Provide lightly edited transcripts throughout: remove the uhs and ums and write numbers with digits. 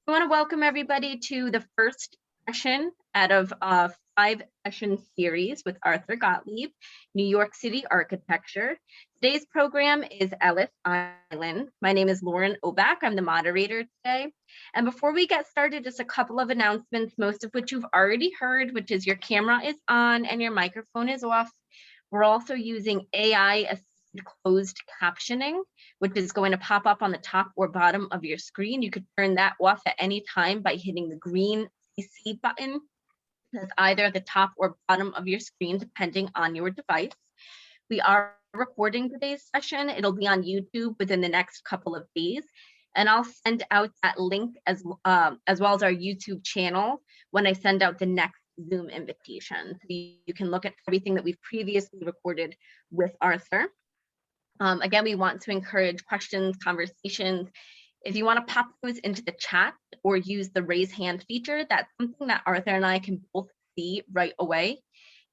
I want to welcome everybody to the first session out of a 5-session series with Arthur Gottlieb, New York City Architecture. Today's program is Ellis Island. My name is Lauren Obach. I'm the moderator today. And before we get started, just a couple of announcements, most of which you've already heard, which is your camera is on and your microphone is off. We're also using AI-assisted closed captioning, which is going to pop up on the top or bottom of your screen. You could turn that off at any time by hitting the green CC button that's either at the top or bottom of your screen, depending on your device. We are recording today's session. It'll be on YouTube within the next couple of days. And I'll send out that link as well as our YouTube channel when I send out the next Zoom invitation. So you can look at everything that we've previously recorded with Arthur. Again, we want to encourage questions, conversations. If you want to pop those into the chat or use the raise hand feature, that's something that Arthur and I can both see right away.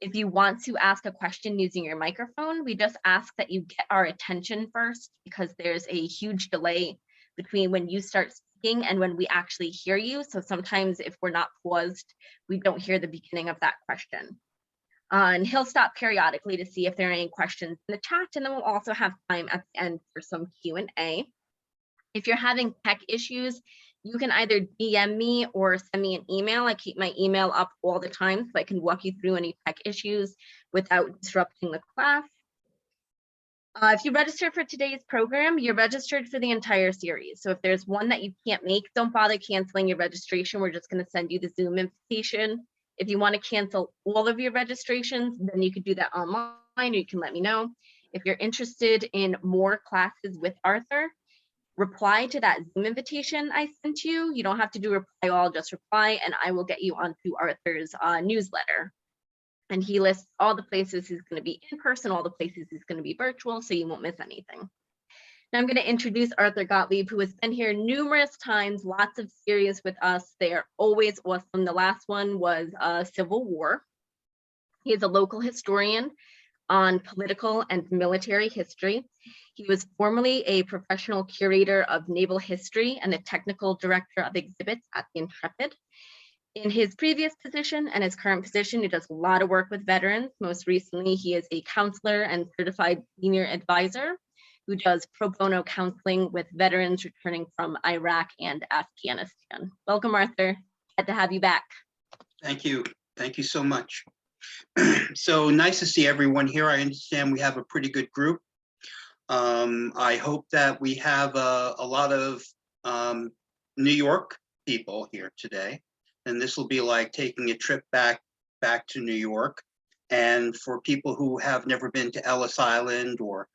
If you want to ask a question using your microphone, we just ask that you get our attention first, because there's a huge delay between when you start speaking and when we actually hear you. So sometimes if we're not paused, we don't hear the beginning of that question. And he'll stop periodically to see if there are any questions in the chat, and then we'll also have time at the end for some Q&A. If you're having tech issues, you can either DM me or send me an email. I keep my email up all the time so I can walk you through any tech issues without disrupting the class. If you register for today's program, you're registered for the entire series. So if there's one that you can't make, don't bother canceling your registration. We're just going to send you the Zoom invitation. If you want to cancel all of your registrations, then you could do that online, or you can let me know. If you're interested in more classes with Arthur, reply to that Zoom invitation I sent you. You don't have to do reply all, just reply, and I will get you onto Arthur's newsletter. And he lists all the places he's going to be in person, all the places he's going to be virtual, so you won't miss anything. Now I'm going to introduce Arthur Gottlieb, who has been here numerous times, lots of series with us. They are always awesome. The last one was Civil War. He is a local historian on political and military history. He was formerly a professional curator of naval history and the technical director of exhibits at the Intrepid. In his previous position and his current position, he does a lot of work with veterans. Most recently, he is a counselor and certified senior advisor who does pro bono counseling with veterans returning from Iraq and Afghanistan. Welcome, Arthur. Glad to have you back. Thank you. Thank you so much. So nice to see everyone here. I understand we have a pretty good group. I hope that we have a lot of New York people here today. And this will be like taking a trip back to New York. And for people who have never been to Ellis Island or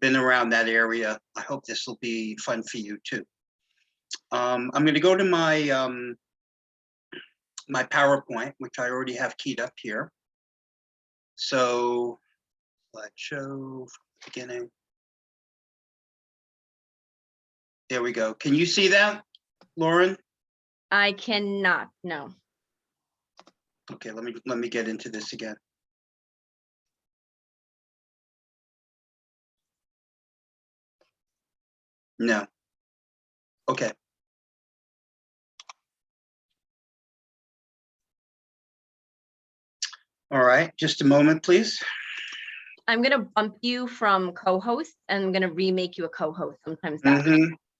been around that area, I hope this will be fun for you too. I'm going to go to my my PowerPoint, which I already have keyed up here. So slideshow beginning. There we go. Can you see that, Lauren? I cannot, no. Okay, let me get into this again. No. Okay. All right, just a moment, please. I'm going to bump you from co-host, and I'm going to remake you a co-host. Sometimes that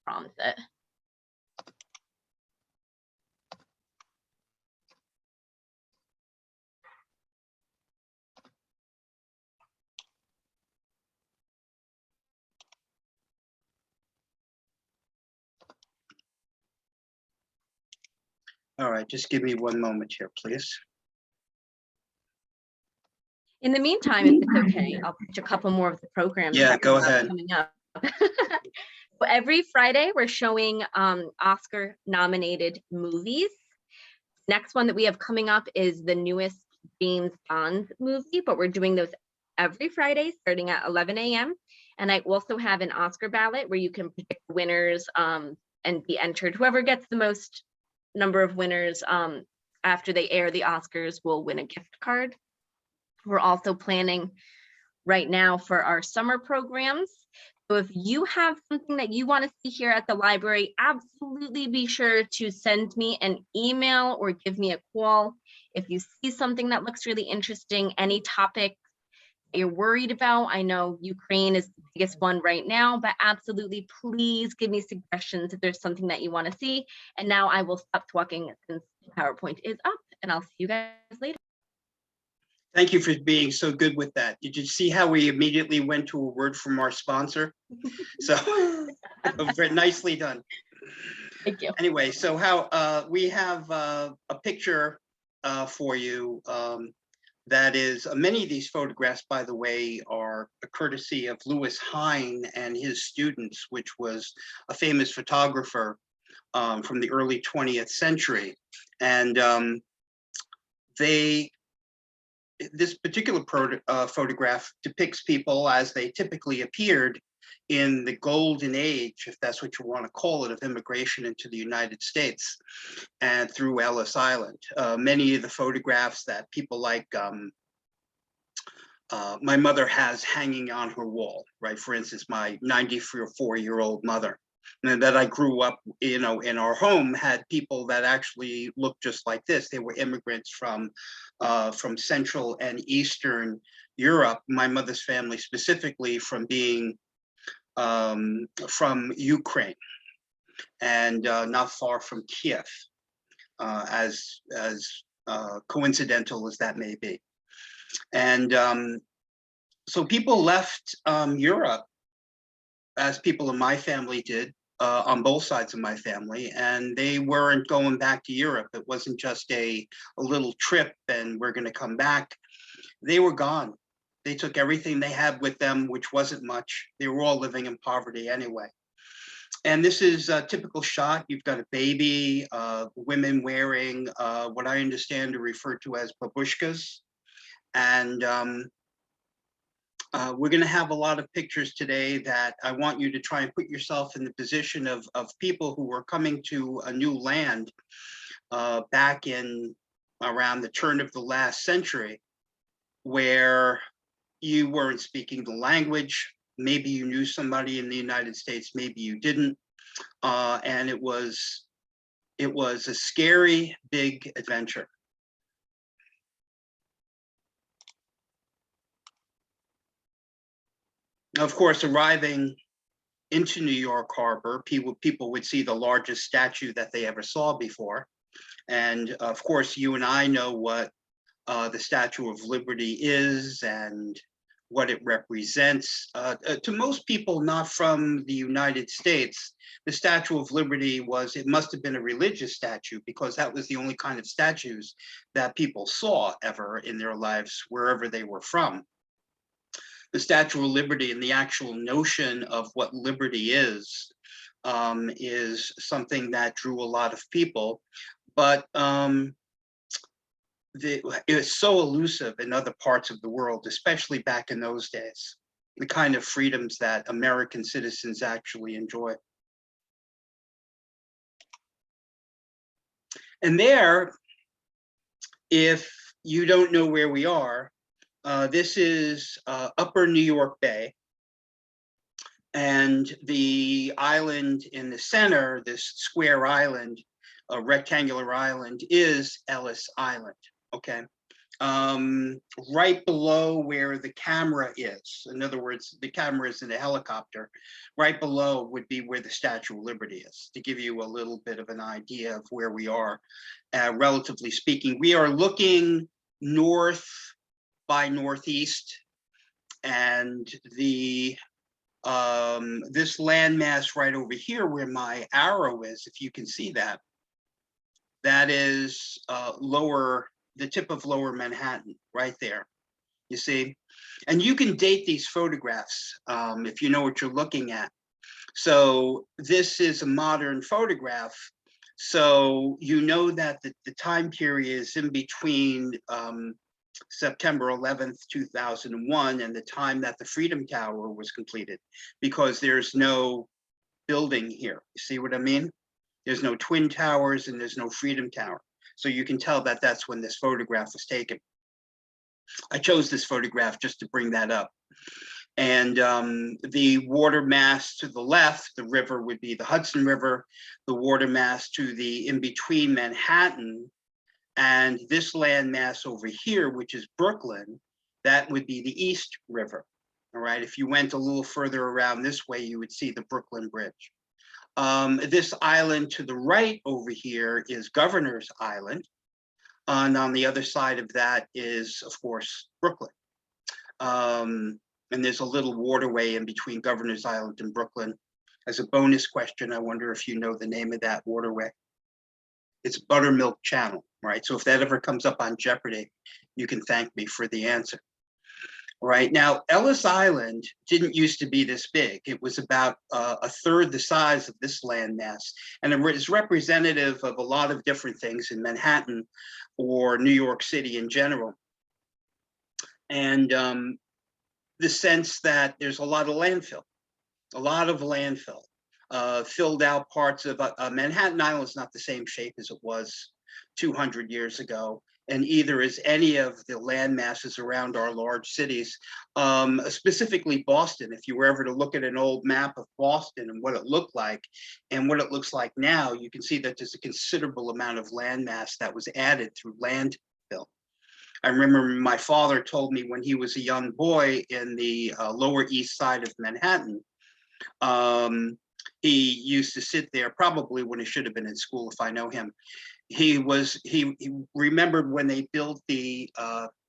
prompts it. All right, just give me one moment here, please. In the meantime, if it's okay, I'll pitch a couple more of the programs. Yeah, go ahead. Coming up. So every Friday, we're showing Oscar-nominated movies. Next one that we have coming up is the newest James Bond movie, but we're doing those every Friday starting at 11 a.m. And I also have an Oscar ballot where you can predict winners and be entered. Whoever gets the most number of winners after they air the Oscars will win a gift card. We're also planning right now for our summer programs. So if you have something that you want to see here at the library, absolutely be sure to send me an email or give me a call. If you see something that looks really interesting, any topic you're worried about, I know Ukraine is the biggest one right now, but absolutely please give me suggestions if there's something that you want to see. And now I will stop talking since the PowerPoint is up, and I'll see you guys later. Thank you for being so good with that. Did you see how we immediately went to a word from our sponsor? So very nicely done. Thank you. Anyway, so how we have a picture for you that is many of these photographs, by the way, are a courtesy of Louis Hine and his students, which was a famous photographer from the early 20th century. And this particular photograph depicts people as they typically appeared in the golden age, if that's what you want to call it, of immigration into the United States and through Ellis Island. Many of the photographs that people like my mother has hanging on her wall, right? For instance, my 94-year-old mother, and that I grew up, in our home had people that actually looked just like this. They were immigrants from Central and Eastern Europe. My mother's family specifically from being from Ukraine and not far from Kiev, as coincidental as that may be. And so people left Europe, as people in my family did, on both sides of my family, and they weren't going back to Europe. It wasn't just a little trip and we're going to come back. They were gone. They took everything they had with them, which wasn't much. They were all living in poverty anyway. And this is a typical shot. You've got a baby, women wearing what I understand are referred to as babushkas. And we're going to have a lot of pictures today that I want you to try and put yourself in the position of people who were coming to a new land back in around the turn of the last century, where you weren't speaking the language. Maybe you knew somebody in the United States, maybe you didn't. And it was a scary, big adventure. Of course, arriving into New York Harbor, people would see the largest statue that they ever saw before. And of course, you and I know what the Statue of Liberty is and what it represents. To most people not from the United States, the Statue of Liberty it must have been a religious statue, because that was the only kind of statues that people saw ever in their lives, wherever they were from. The Statue of Liberty and the actual notion of what liberty is something that drew a lot of people, but it's so elusive in other parts of the world, especially back in those days, the kind of freedoms that American citizens actually enjoy. And there, if you don't know where we are, this is Upper New York Bay, and the island in the center, this square island, a rectangular island, is Ellis Island, okay? Right below where the camera is, in other words, the camera is in a helicopter, right below would be where the Statue of Liberty is, to give you a little bit of an idea of where we are, relatively speaking. We are looking north by northeast, and this landmass right over here where my arrow is, if you can see that, that is the tip of lower Manhattan right there, you see? And you can date these photographs if you know what you're looking at. So this is a modern photograph, so you know that the time period is in between September 11th, 2001, and the time that the Freedom Tower was completed, because there's no building here. You see what I mean? There's no Twin Towers and there's no Freedom Tower. So you can tell that that's when this photograph was taken. I chose this photograph just to bring that up. And the water mass to the left, the river would be the Hudson River, the water mass to the in between Manhattan and this land mass over here, which is Brooklyn, that would be the East River. All right, if you went a little further around this way, you would see the Brooklyn Bridge. This island to the right over here is Governor's Island. And on the other side of that is, of course, Brooklyn. And there's a little waterway in between Governor's Island and Brooklyn. As a bonus question, I wonder if you know the name of that waterway. It's Buttermilk Channel, right? So if that ever comes up on Jeopardy, you can thank me for the answer. Right now, Ellis Island didn't used to be this big. It was about a third the size of this landmass, and it is representative of a lot of different things in Manhattan or New York City in general. And the sense that there's a lot of landfill, filled out parts of Manhattan Island is not the same shape as it was 200 years ago. And either is any of the land masses around our large cities, specifically Boston. If you were ever to look at an old map of Boston and what it looked like and what it looks like now, you can see that there's a considerable amount of land mass that was added through landfill. I remember my father told me when he was a young boy in the Lower East Side of Manhattan, he used to sit there probably when he should have been in school, if I know him. He remembered when they built the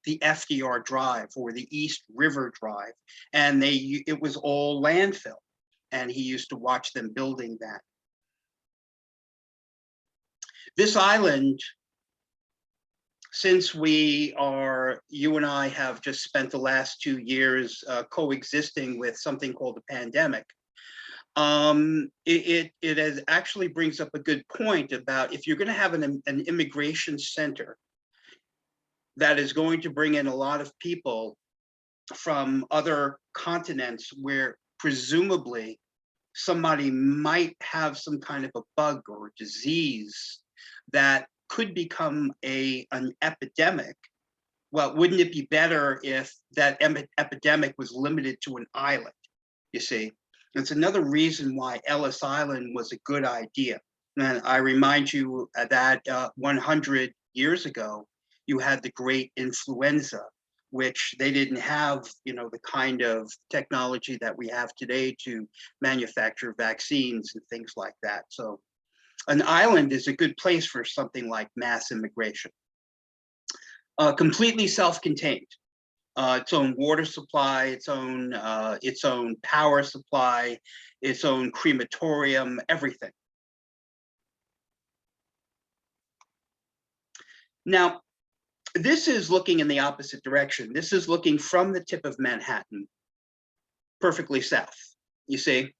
FDR Drive or the East River Drive, and it was all landfill, and he used to watch them building that. This island, since you and I have just spent the last 2 years coexisting with something called the pandemic, it actually brings up a good point about if you're going to have an immigration center that is going to bring in a lot of people from other continents where presumably somebody might have some kind of a bug or disease that could become an epidemic. Well, wouldn't it be better if that epidemic was limited to an island, you see? It's another reason why Ellis Island was a good idea. And I remind you that 100 years ago, you had the great influenza, which they didn't have, the kind of technology that we have today to manufacture vaccines and things like that. So an island is a good place for something like mass immigration. Completely self-contained. Its own water supply, its own power supply, its own crematorium, everything. Now, this is looking in the opposite direction. This is looking from the tip of Manhattan, perfectly south, you see?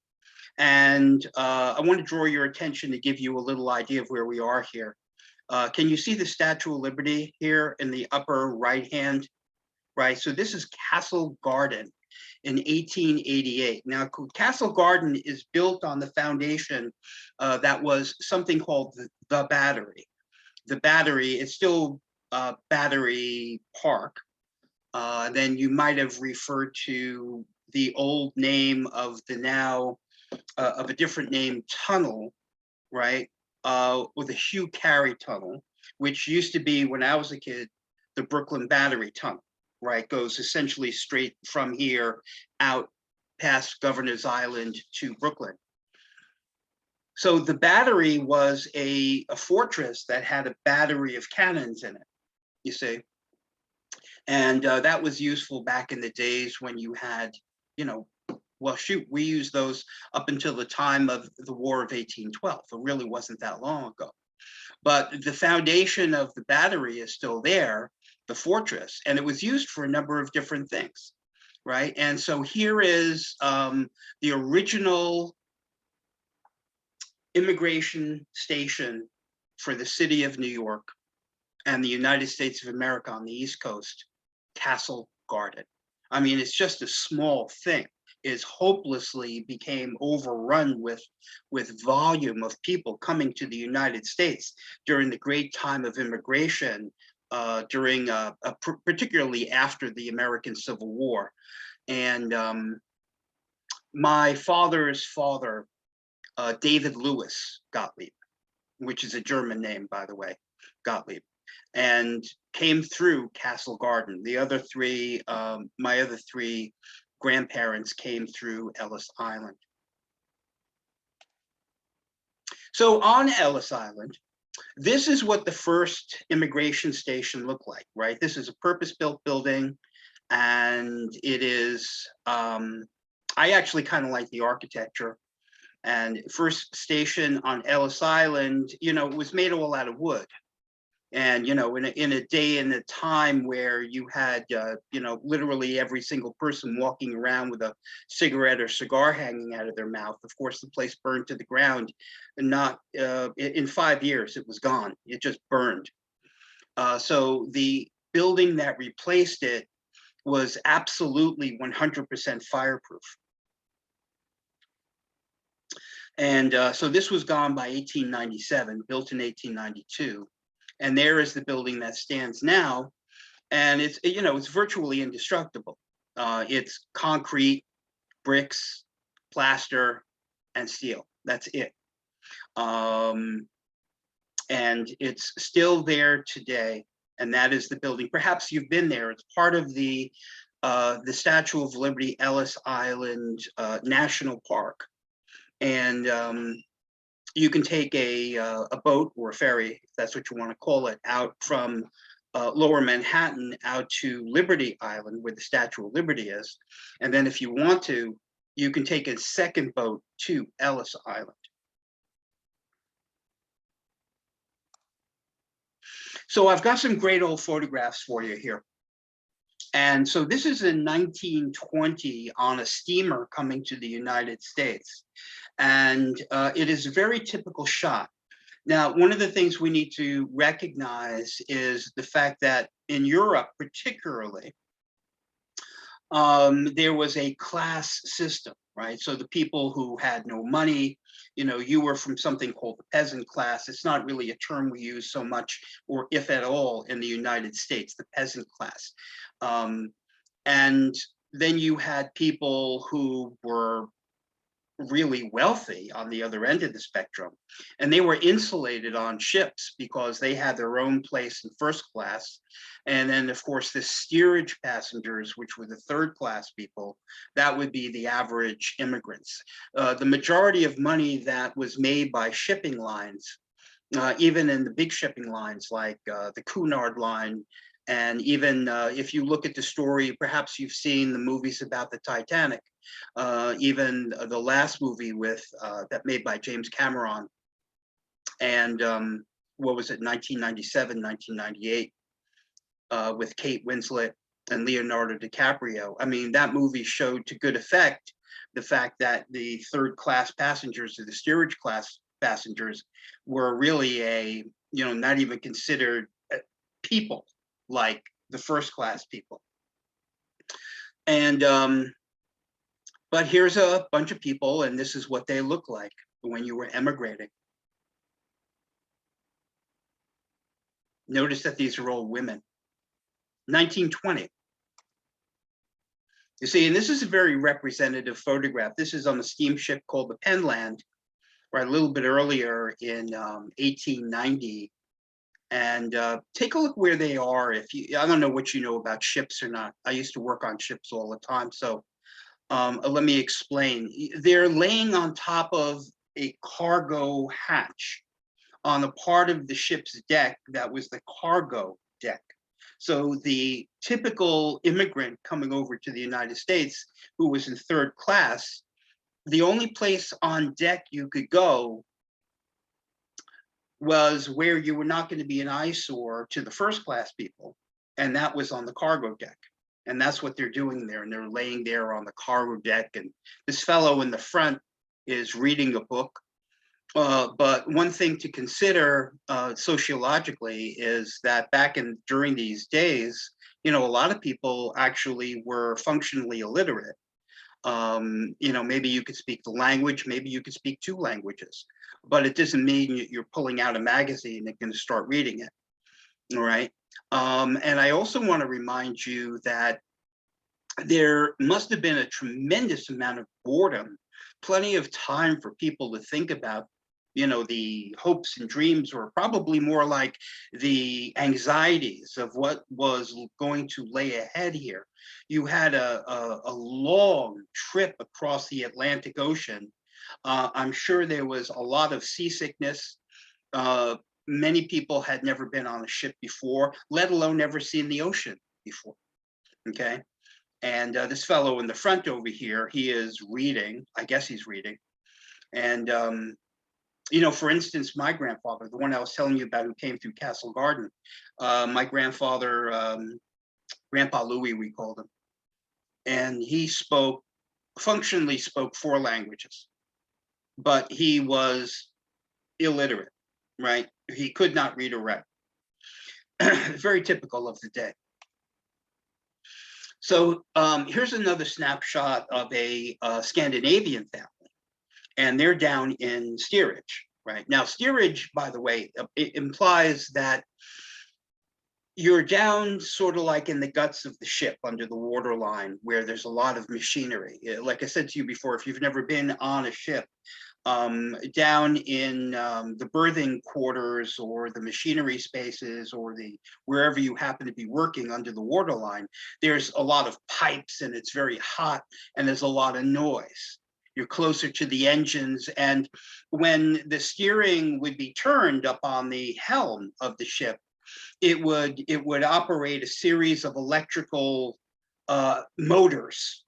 And I want to draw your attention to give you a little idea of where we are here. Can you see the Statue of Liberty here in the upper right hand? Right, so this is Castle Garden in 1888. Now, Castle Garden is built on the foundation that was something called the Battery. The Battery is still Battery Park. Then you might have referred to the old name of the now of a different name tunnel, right? With the Hugh Carey Tunnel, which used to be, when I was a kid, the Brooklyn Battery Tunnel. Right, goes essentially straight from here out past Governor's Island to Brooklyn. So the Battery was a fortress that had a battery of cannons in it, you see. And that was useful back in the days when you had, well, shoot, we used those up until the time of the War of 1812. It really wasn't that long ago. But the foundation of the Battery is still there, the fortress, and it was used for a number of different things, right? And so here is the original immigration station for the city of New York and the United States of America on the East Coast, Castle Garden. I mean, it's just a small thing. Is hopelessly became overrun with volume of people coming to the United States during the great time of immigration, particularly after the American Civil War. And my father's father, David Louis Gottlieb, which is a German name, by the way, Gottlieb, and came through Castle Garden. The other three, my other three grandparents came through Ellis Island. So on Ellis Island, this is what the first immigration station looked like, right? This is a purpose-built building, and it is, I actually kind of like the architecture. And first station on Ellis Island, you know, was made all out of wood. And, you know, in a day and a time where you had, you know, literally every single person walking around with a cigarette or cigar hanging out of their mouth, of course, the place burned to the ground. And not in 5 years, it was gone. It just burned. So the building that replaced it was absolutely 100% fireproof. And so this was gone by 1897, built in 1892. And there is the building that stands now. And it's, you know, it's virtually indestructible. It's concrete, bricks, plaster, and steel. That's it. And it's still there today. And that is the building. Perhaps you've been there. It's part of the Statue of Liberty Ellis Island National Park. And you can take a boat or a ferry, if that's what you want to call it, out from Lower Manhattan out to Liberty Island, where the Statue of Liberty is. And then if you want to, you can take a second boat to Ellis Island. So I've got some great old photographs for you here. And so this is in 1920 on a steamer coming to the United States. And it is a very typical shot. Now, one of the things we need to recognize is the fact that in Europe, particularly, there was a class system, right? So the people who had no money, you know, you were from something called the peasant class. It's not really a term we use so much, or if at all, in the United States, the peasant class. And then you had people who were really wealthy on the other end of the spectrum, and they were insulated on ships because they had their own place in first class. And then, of course, the steerage passengers, which were the third class people, that would be the average immigrants. The majority of money that was made by shipping lines, even in the big shipping lines like the Cunard line, and even if you look at the story, perhaps you've seen the movies about the Titanic, even the last movie with that made by James Cameron, and what was it, 1997, 1998, with Kate Winslet and Leonardo DiCaprio. I mean, that movie showed to good effect the fact that the third class passengers or the steerage class passengers were really you know, not even considered people like the first class people. And but here's a bunch of people, and this is what they look like when you were emigrating. Notice that these are all women. 1920. You see, and this is a very representative photograph. This is on a steamship called the Penland, right, a little bit earlier in 1890. And take a look where they are. If you, I don't know what you know about ships or not. I used to work on ships all the time. So let me explain. They're laying on top of a cargo hatch on a part of the ship's deck that was the cargo deck. So the typical immigrant coming over to the United States who was in third class, the only place on deck you could go was where you were not going to be an eyesore to the first class people, and that was on the cargo deck. And that's what they're doing there, and they're laying there on the cargo deck, and this fellow in the front is reading a book. But one thing to consider sociologically is that during these days, you know, a lot of people actually were functionally illiterate. You know, maybe you could speak the language, maybe you could speak 2 languages, but it doesn't mean you're pulling out a magazine and going to start reading it. All right. And I also want to remind you that there must have been a tremendous amount of boredom, plenty of time for people to think about, the hopes and dreams, or probably more like the anxieties of what was going to lay ahead here. You had a long trip across the Atlantic Ocean. I'm sure there was a lot of seasickness. Many people had never been on a ship before, let alone never seen the ocean before. Okay. And this fellow in the front over here, he is reading, I guess he's reading. And, for instance, my grandfather, the one I was telling you about who came through Castle Garden, my grandfather, Grandpa Louis, we called him. And he functionally spoke 4 languages, but he was illiterate, right? He could not read or write. Very typical of the day. So here's another snapshot of a Scandinavian family, and they're down in steerage, right? Now, steerage, by the way, it implies that you're down sort of like in the guts of the ship under the waterline, where there's a lot of machinery. Like I said to you before, if you've never been on a ship, down in the berthing quarters or the machinery spaces or wherever you happen to be working under the waterline, there's a lot of pipes and it's very hot and there's a lot of noise. You're closer to the engines, and when the steering would be turned up on the helm of the ship, it would operate a series of electrical motors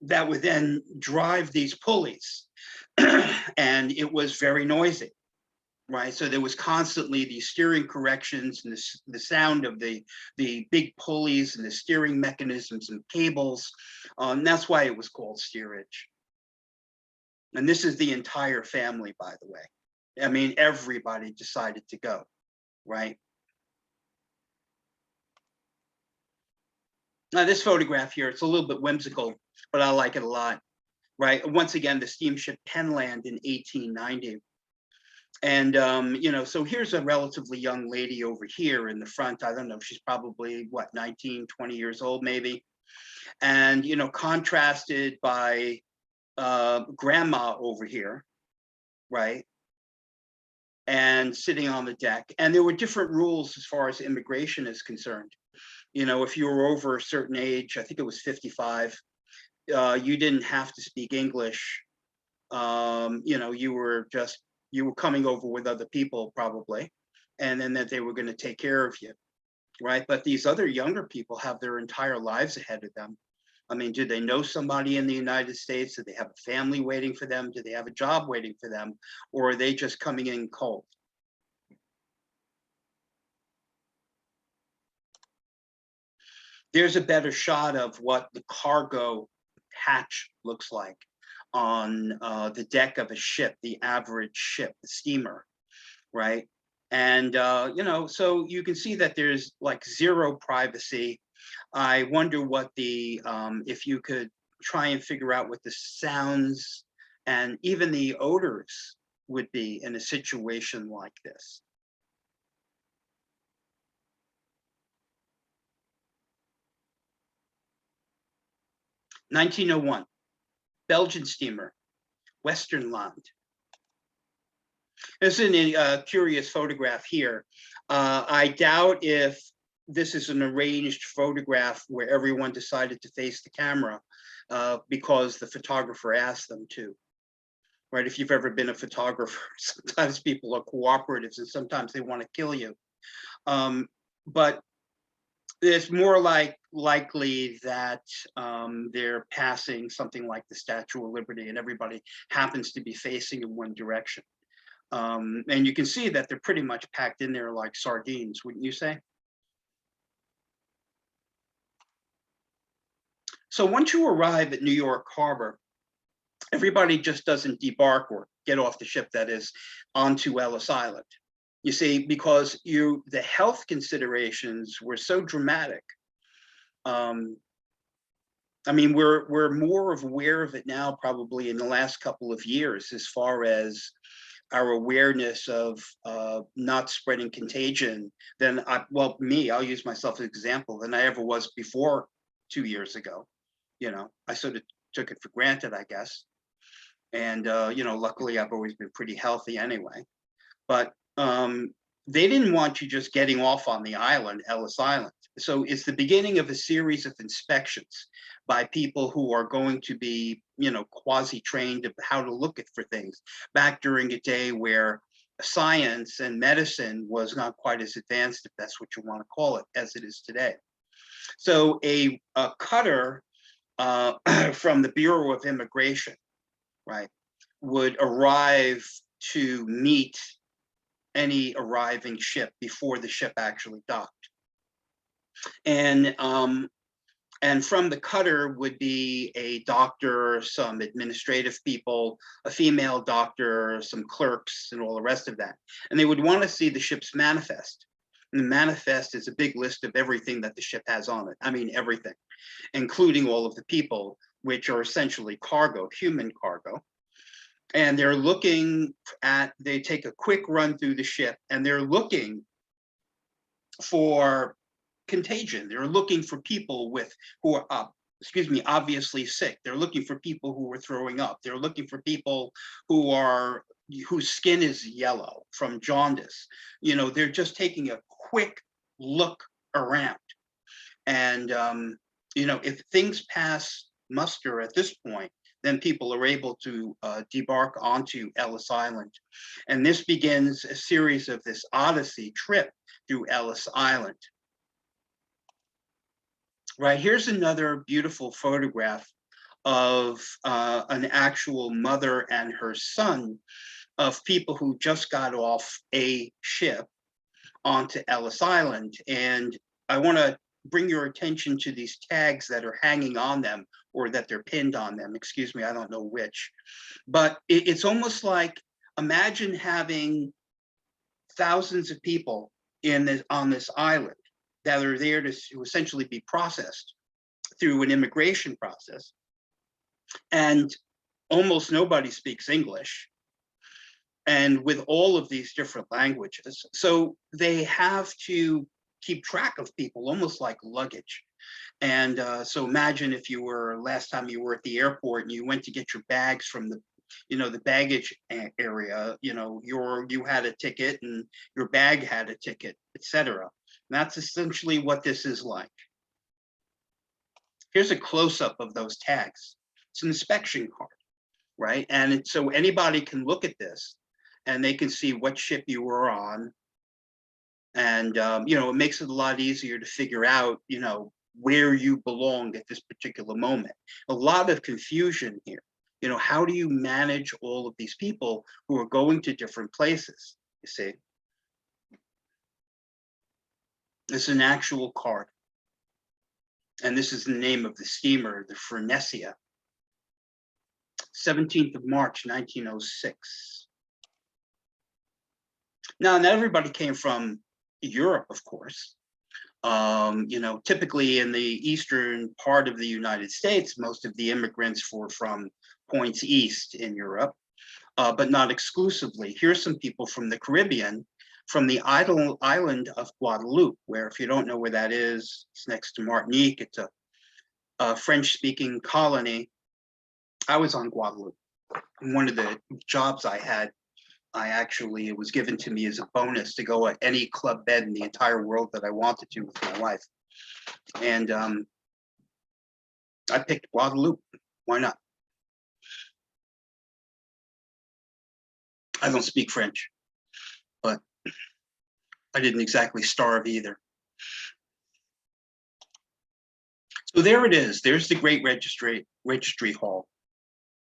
that would then drive these pulleys. And it was very noisy, right? So there was constantly these steering corrections and the sound of the big pulleys and the steering mechanisms and cables. That's why it was called steerage. And this is the entire family, by the way. I mean, everybody decided to go, right? Now, this photograph here, it's a little bit whimsical, but I like it a lot. Right. Once again, the steamship Penland in 1890. And, so here's a relatively young lady over here in the front. I don't know, she's probably, 19, 20 years old, maybe. And, contrasted by grandma over here, right? And sitting on the deck. And there were different rules as far as immigration is concerned. If you were over a certain age, I think it was 55, you didn't have to speak English. You were coming over with other people probably, and then that they were going to take care of you, right? But these other younger people have their entire lives ahead of them. I mean, do they know somebody in the United States? Do they have a family waiting for them? Do they have a job waiting for them? Or are they just coming in cold? There's a better shot of what the cargo hatch looks like on the deck of a ship, the average ship, the steamer, right? And, so you can see that there's like zero privacy. I wonder what if you could try and figure out what the sounds and even the odors would be in a situation like this. (1901), Belgian steamer, Westernland. This is a curious photograph here. I doubt if this is an arranged photograph where everyone decided to face the camera because the photographer asked them to. Right? If you've ever been a photographer, sometimes people are cooperatives and sometimes they want to kill you. But it's more likely that they're passing something like the Statue of Liberty and everybody happens to be facing in one direction. And you can see that they're pretty much packed in there like sardines, wouldn't you say? So once you arrive at New York Harbor, everybody just doesn't debark or get off the ship, that is, onto Ellis Island. You see, because the health considerations were so dramatic. I mean, we're more aware of it now, probably in the last couple of years, as far as our awareness of not spreading contagion than I'll use myself as an example, than I ever was before 2 years ago. I sort of took it for granted, I guess. And, luckily I've always been pretty healthy anyway. But they didn't want you just getting off on the island, Ellis Island. So it's the beginning of a series of inspections by people who are going to be, quasi-trained of how to look at for things back during a day where science and medicine was not quite as advanced, if that's what you want to call it, as it is today. So a cutter from the Bureau of Immigration, right, would arrive to meet any arriving ship before the ship actually docked. And from the cutter would be a doctor, some administrative people, a female doctor, some clerks, and all the rest of that. And they would want to see the ship's manifest. And the manifest is a big list of everything that the ship has on it. I mean, everything, including all of the people, which are essentially cargo, human cargo. And they're looking they take a quick run through the ship, and they're looking for contagion. They're looking for people who are obviously sick. They're looking for people who are throwing up. They're looking for people whose skin is yellow from jaundice. They're just taking a quick look around. And if things pass muster at this point, then people are able to debark onto Ellis Island. And this begins a series of this Odyssey trip through Ellis Island. Right, here's another beautiful photograph of an actual mother and her son of people who just got off a ship onto Ellis Island. And I want to bring your attention to these tags that are hanging on them, or that they're pinned on them. Excuse me, I don't know which. But it's almost like, imagine having thousands of people on this island that are there to essentially be processed through an immigration process. And almost nobody speaks English. And with all of these different languages. So they have to keep track of people, almost like luggage. And so imagine if last time you were at the airport and you went to get your bags from the baggage area, you had a ticket and your bag had a ticket, etc. That's essentially what this is like. Here's a close-up of those tags. It's an inspection card, right? And so anybody can look at this and they can see what ship you were on. And, it makes it a lot easier to figure out, where you belong at this particular moment. A lot of confusion here. How do you manage all of these people who are going to different places, you see? This is an actual card. And this is the name of the steamer, the Furnesia. 17th of March, 1906. Now, not everybody came from Europe, of course. Typically in the eastern part of the United States, most of the immigrants were from points east in Europe, but not exclusively. Here's some people from the Caribbean, from the island of Guadeloupe, where, if you don't know where that is, it's next to Martinique. It's a French-speaking colony. I was on Guadeloupe. One of the jobs I had, it was given to me as a bonus to go at any club bed in the entire world that I wanted to with my wife. And I picked Guadeloupe. Why not? I don't speak French, but I didn't exactly starve either. So there it is. There's the Great Registry Hall.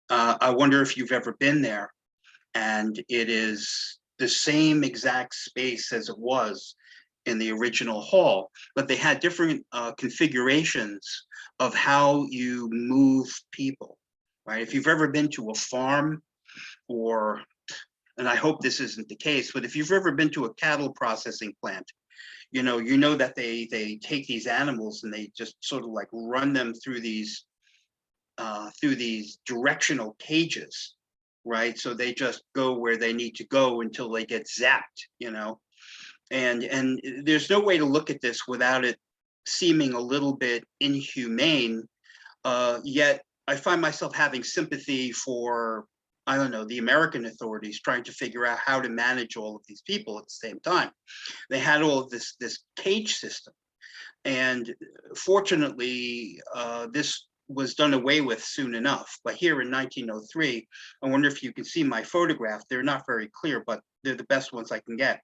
I wonder if you've ever been there. And it is the same exact space as it was in the original hall, but they had different configurations of how you move people, right? If you've ever been to a farm, and I hope this isn't the case, but if you've ever been to a cattle processing plant, you know that they take these animals and they just sort of like run them through these directional cages. Right, so they just go where they need to go until they get zapped, and there's no way to look at this without it seeming a little bit inhumane, Yet I find myself having sympathy for, I don't know, the American authorities trying to figure out how to manage all of these people at the same time. They had all of this cage system. And fortunately, this was done away with soon enough. But here in 1903, I wonder if you can see my photograph. They're not very clear, but they're the best ones I can get.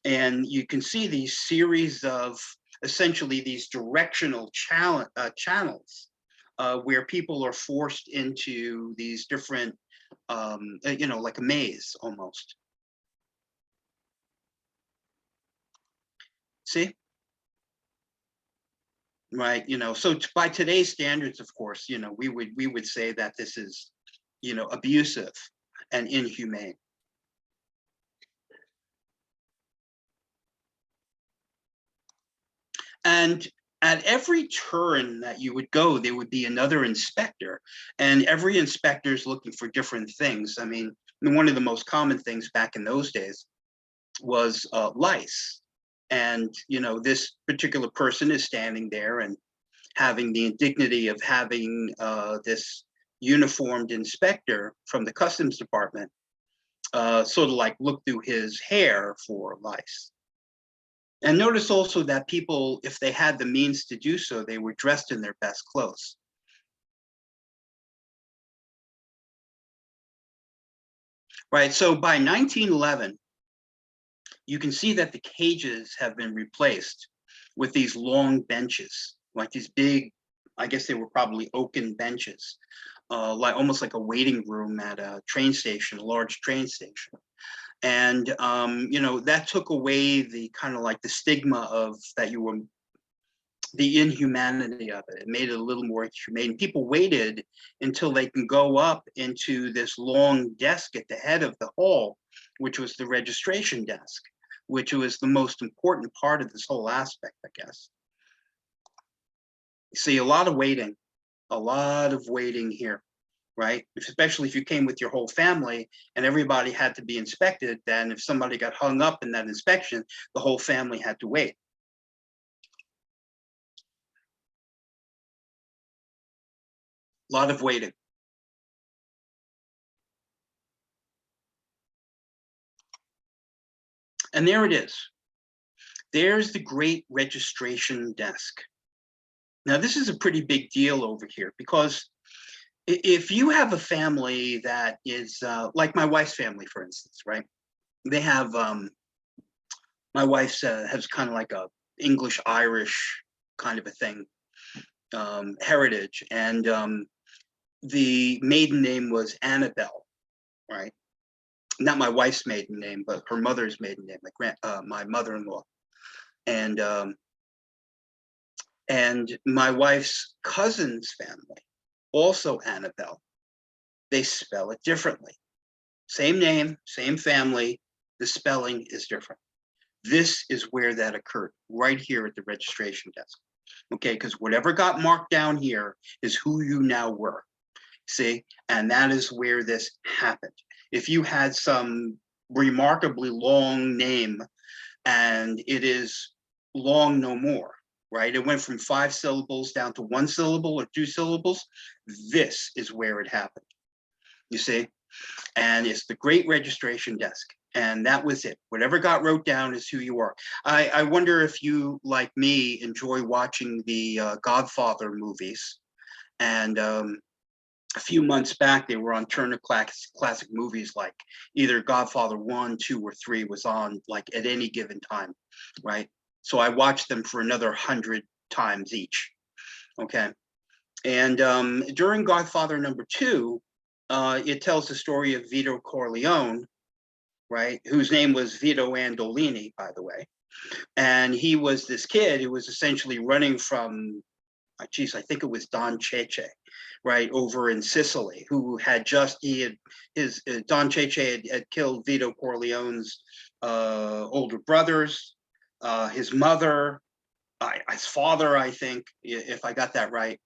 And you can see these series of essentially these directional channels where people are forced into these different, like a maze almost. See? Right, so by today's standards, of course, we would say that this is, abusive and inhumane. And at every turn that you would go, there would be another inspector, and every inspector is looking for different things. I mean, one of the most common things back in those days was lice. And, this particular person is standing there and having the indignity of having this uniformed inspector from the customs department sort of like look through his hair for lice. And notice also that people, if they had the means to do so, they were dressed in their best clothes. Right, so by 1911, you can see that the cages have been replaced with these long benches, like these big, I guess they were probably oaken benches, like almost like a waiting room at a train station, a large train station. And, that took away the kind of like the stigma of that you were, the inhumanity of it. It made it a little more humane. People waited until they can go up into this long desk at the head of the hall, which was the registration desk, which was the most important part of this whole aspect, I guess. You see a lot of waiting here, right? Especially if you came with your whole family and everybody had to be inspected, then if somebody got hung up in that inspection, the whole family had to wait. A lot of waiting. And there it is. There's the great registration desk. Now, this is a pretty big deal over here because if you have a family that is like my wife's family, for instance, right? They have, my wife's has kind of like a English-Irish kind of a thing, heritage. And the maiden name was Annabelle, right? Not my wife's maiden name, but her mother's maiden name, my mother-in-law. And my wife's cousin's family, also Annabelle, they spell it differently. Same name, same family, the spelling is different. This is where that occurred, right here at the registration desk. Okay, because whatever got marked down here is who you now were. See, and that is where this happened. If you had some remarkably long name and it is long no more, right? It went from 5 syllables down to 1 syllable or 2 syllables. This is where it happened, you see? And it's the great registration desk. And that was it. Whatever got wrote down is who you are. I wonder if you, like me, enjoy watching the Godfather movies. And a few months back, they were on Turner Classic Movies, like either Godfather 1, 2, or 3 was on like at any given time, right? So I watched them for another 100 times each, okay? And during Godfather number 2, it tells the story of Vito Corleone, right? Whose name was Vito Andolini, by the way. And he was this kid who was essentially running from, geez, I think it was Don Cece, right, over in Sicily, who had just, Don Cece had killed Vito Corleone's older brothers, his mother, his father, I think, if I got that right.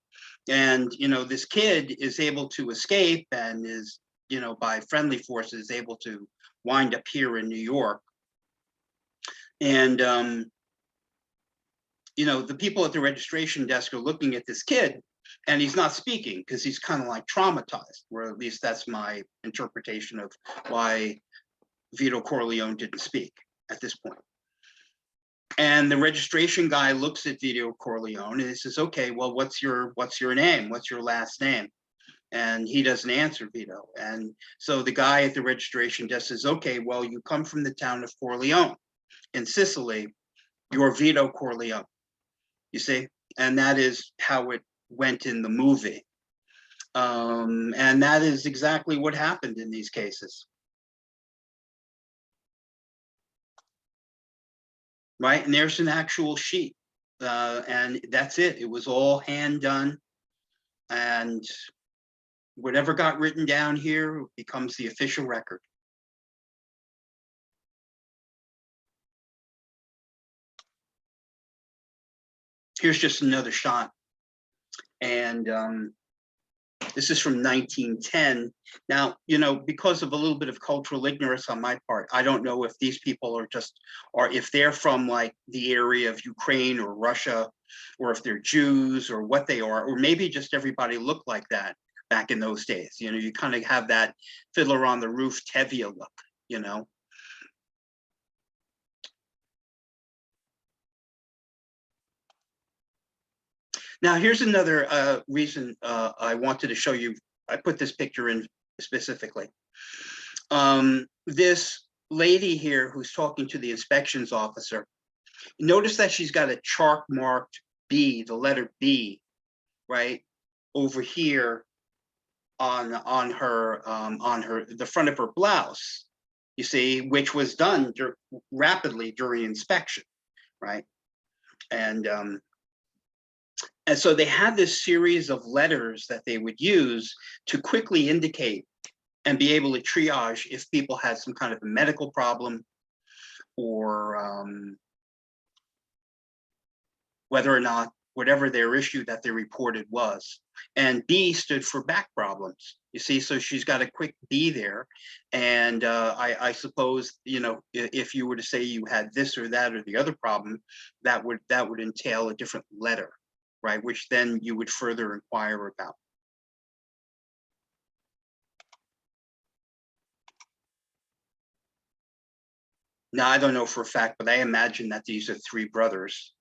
And, this kid is able to escape and is, by friendly forces, able to wind up here in New York. And, the people at the registration desk are looking at this kid And he's not speaking because he's kind of like traumatized, or at least that's my interpretation of why Vito Corleone didn't speak at this point. And the registration guy looks at Vito Corleone and he says, okay, well, what's your name? What's your last name? And he doesn't answer Vito. And so the guy at the registration desk says, okay, well, you come from the town of Corleone in Sicily, you're Vito Corleone, you see? And that is how it went in the movie. And that is exactly what happened in these cases. Right, and there's an actual sheet, and that's it. It was all hand done, and whatever got written down here becomes the official record. Here's just another shot, and this is from 1910. Now, you know, because of a little bit of cultural ignorance on my part, I don't know if these people are just, or if they're from like the area of Ukraine or Russia, or if they're Jews or what they are, or maybe just everybody looked like that back in those days. You know, you kind of have that Fiddler on the Roof Tevye look, you know. Now, here's another reason I wanted to show you. I put this picture in specifically. This lady here who's talking to the inspections officer, notice that she's got a chalk marked B, the letter B, right over here on the front of her blouse. You see, which was done rapidly during inspection, right? And so they had this series of letters that they would use to quickly indicate and be able to triage if people had some kind of a medical problem, or whether or not whatever their issue that they reported was. And B stood for back problems. You see, so she's got a quick B there. And I suppose, you know, if you were to say you had this or that or the other problem, that would entail a different letter, right? Which then you would further inquire about. Now, I don't know for a fact, but I imagine that these are three brothers,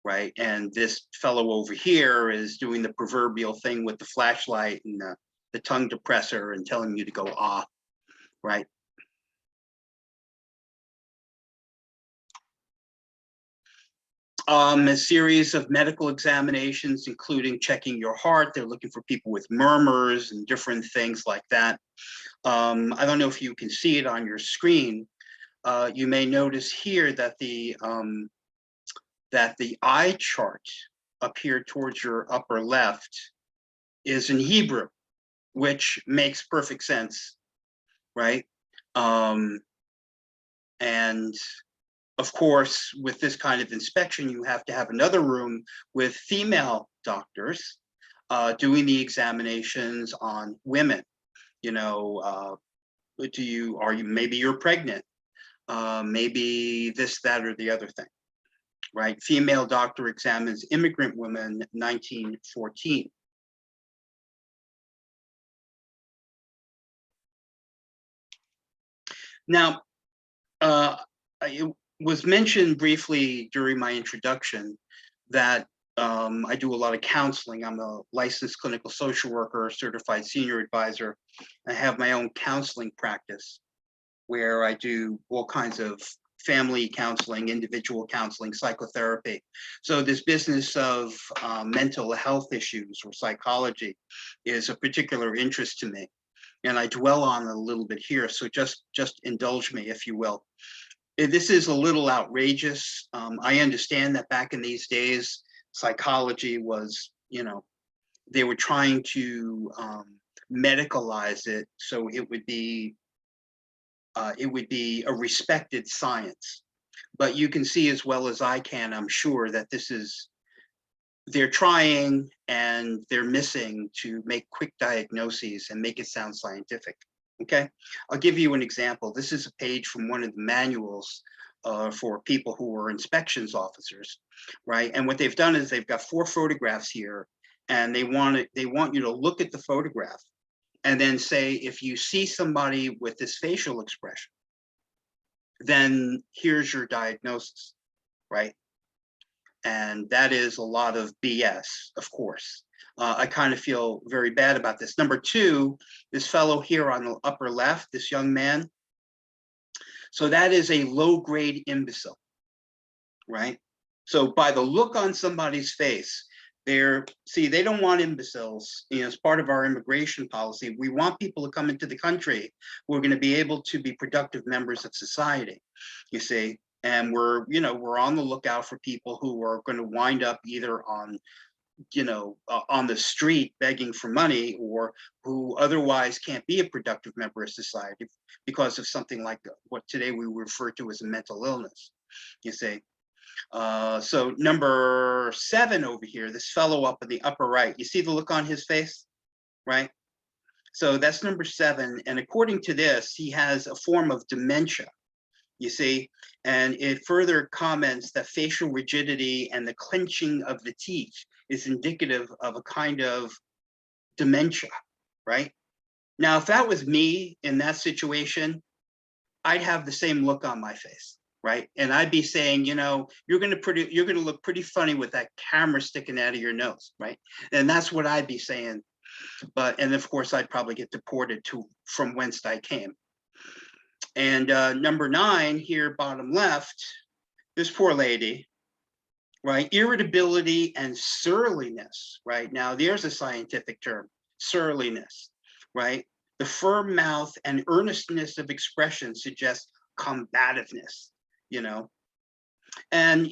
right? And this fellow over here is doing the proverbial thing with the flashlight and the tongue depressor and telling you to go off, right? A series of medical examinations, including checking your heart. They're looking for people with murmurs and different things like that. I don't know if you can see it on your screen. You may notice here that the eye chart up here towards your upper left is in Hebrew, which makes perfect sense, right? And of course, with this kind of inspection, you have to have another room with female doctors doing the examinations on women. You know, maybe you're pregnant, maybe this, that, or the other thing, right? Female doctor examines immigrant women, 1914. Now, it was mentioned briefly during my introduction that I do a lot of counseling. I'm a licensed clinical social worker, certified senior advisor. I have my own counseling practice where I do all kinds of family counseling, individual counseling, psychotherapy. So this business of mental health issues or psychology is a particular interest to me. And I dwell on it a little bit here, so just indulge me, if you will. This is a little outrageous. I understand that back in these days, psychology was, you know, they were trying to medicalize it so it would be a respected science. But you can see as well as I can, I'm sure, that they're trying and they're missing to make quick diagnoses and make it sound scientific. Okay, I'll give you an example. This is a page from one of the manuals for people who are inspections officers, right? And what they've done is they've got 4 photographs here, and they want you to look at the photograph and then say, if you see somebody with this facial expression, then here's your diagnosis, right? And that is a lot of BS, of course. I kind of feel very bad about this. Number two, this fellow here on the upper left, this young man. So that is a low-grade imbecile, right? So by the look on somebody's face, they don't want imbeciles. You know, as part of our immigration policy, we want people to come into the country who are going to be able to be productive members of society, you see. And we're on the lookout for people who are going to wind up either on the street begging for money, or who otherwise can't be a productive member of society because of something like what today we refer to as a mental illness, you see. So number 7 over here, this fellow up in the upper right, you see the look on his face, right? So that's number 7. And according to this, he has a form of dementia, you see, and it further comments that facial rigidity and the clenching of the teeth is indicative of a kind of dementia, right? Now, if that was me in that situation, I'd have the same look on my face, right? And I'd be saying, you're going to look pretty funny with that camera sticking out of your nose, right? And that's what I'd be saying. And of course, I'd probably get deported from whence I came. And number 9 here, bottom left, this poor lady, right? Irritability and surliness, right? Now, there's a scientific term, surliness, right? The firm mouth and earnestness of expression suggest combativeness, And,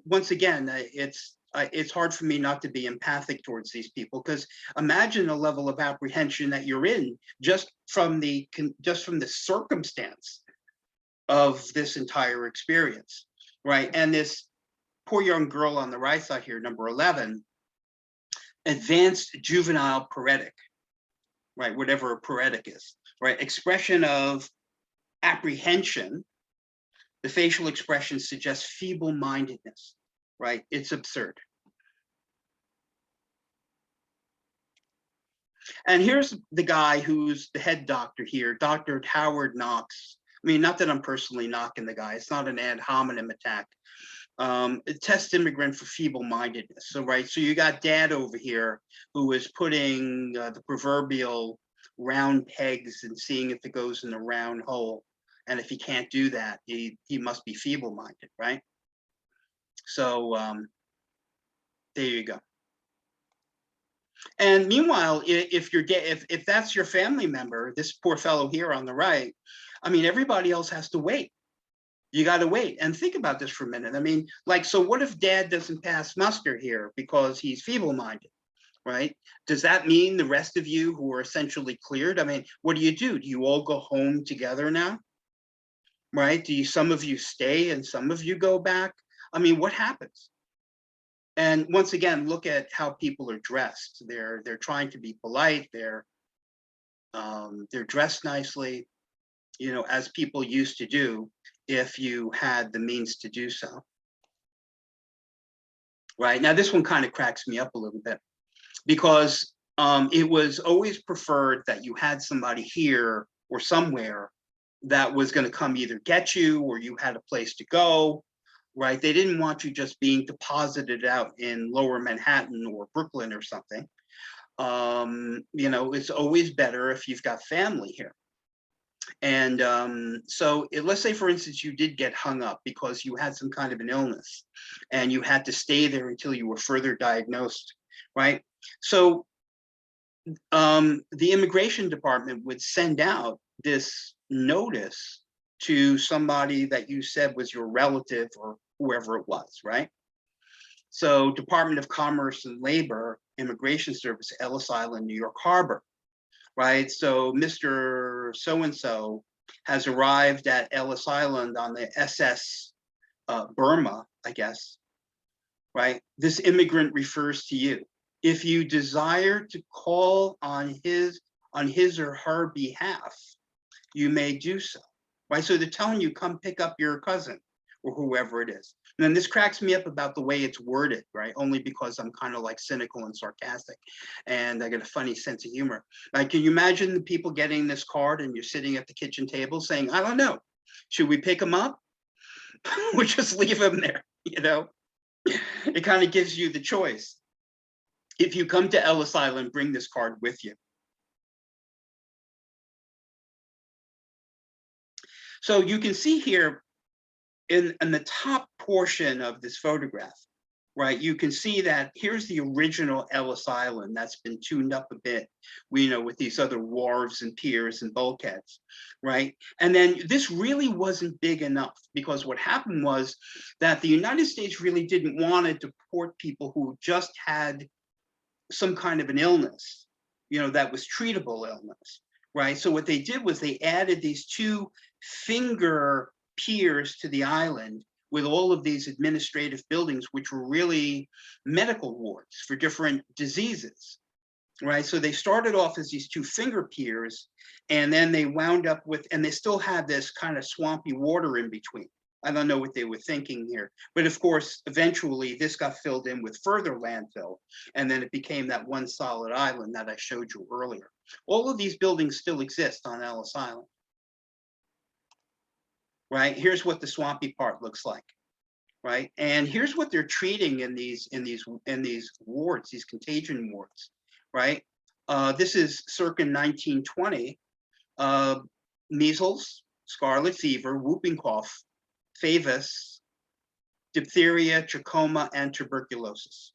once again, it's hard for me not to be empathic towards these people, because imagine the level of apprehension that you're in just from the circumstance of this entire experience, right? And this poor young girl on the right side here, number 11, advanced juvenile paretic, right? Whatever a paretic is, right? Expression of apprehension. The facial expression suggests feeble-mindedness, right? It's absurd. And here's the guy who's the head doctor here, Dr. Howard Knox. I mean, not that I'm personally knocking the guy. It's not an ad hominem attack. A test immigrant for feeble-mindedness. So, right, so you got Dad over here who is putting the proverbial round pegs and seeing if it goes in the round hole. And if he can't do that, he must be feeble-minded, right? So there you go. And meanwhile, if that's your family member, this poor fellow here on the right, I mean, everybody else has to wait. You got to wait and think about this for a minute. I mean, so what if Dad doesn't pass muster here because he's feeble-minded, right? Does that mean the rest of you who are essentially cleared? I mean, what do? Do you all go home together now, right? Some of you stay and some of you go back? I mean, what happens? And once again, look at how people are dressed. They're trying to be polite. They're dressed nicely, as people used to do if you had the means to do so. Right now, this one kind of cracks me up a little bit, because it was always preferred that you had somebody here or somewhere that was going to come either get you or you had a place to go. Right? They didn't want you just being deposited out in lower Manhattan or Brooklyn or something. It's always better if you've got family here. And so let's say, for instance, you did get hung up because you had some kind of an illness and you had to stay there until you were further diagnosed, right? So the immigration department would send out this notice to somebody that you said was your relative or whoever it was, right? So Department of Commerce and Labor, Immigration Service, Ellis Island, New York Harbor, right? So Mr. So-and-so has arrived at Ellis Island on the SS Burma, I guess, right? This immigrant refers to you. If you desire to call on his or her behalf, you may do so. Right, so they're telling you, come pick up your cousin or whoever it is. And then this cracks me up about the way it's worded, right? Only because I'm kind of like cynical and sarcastic, and I get a funny sense of humor. Like, can you imagine the people getting this card and you're sitting at the kitchen table saying, I don't know, should we pick them up? Or just leave them there, you know? It kind of gives you the choice. If you come to Ellis Island, bring this card with you. So you can see here in the top portion of this photograph, right, you can see that here's the original Ellis Island that's been tuned up a bit, with these other wharves and piers and bulkheads, right? And then this really wasn't big enough, because what happened was that the United States really didn't want to deport people who just had some kind of an illness, that was treatable illness, right? So what they did was they added these 2 finger piers to the island with all of these administrative buildings, which were really medical wards for different diseases, right? So they started off as these 2 finger piers, and then they wound up with, and they still had this kind of swampy water in between. I don't know what they were thinking here, but of course, eventually this got filled in with further landfill, and then it became that one solid island that I showed you earlier. All of these buildings still exist on Ellis Island, right? Here's what the swampy part looks like, right? And here's what they're treating in these wards, these contagion wards, right? This is circa 1920, measles, scarlet fever, whooping cough, favus, diphtheria, trachoma, and tuberculosis.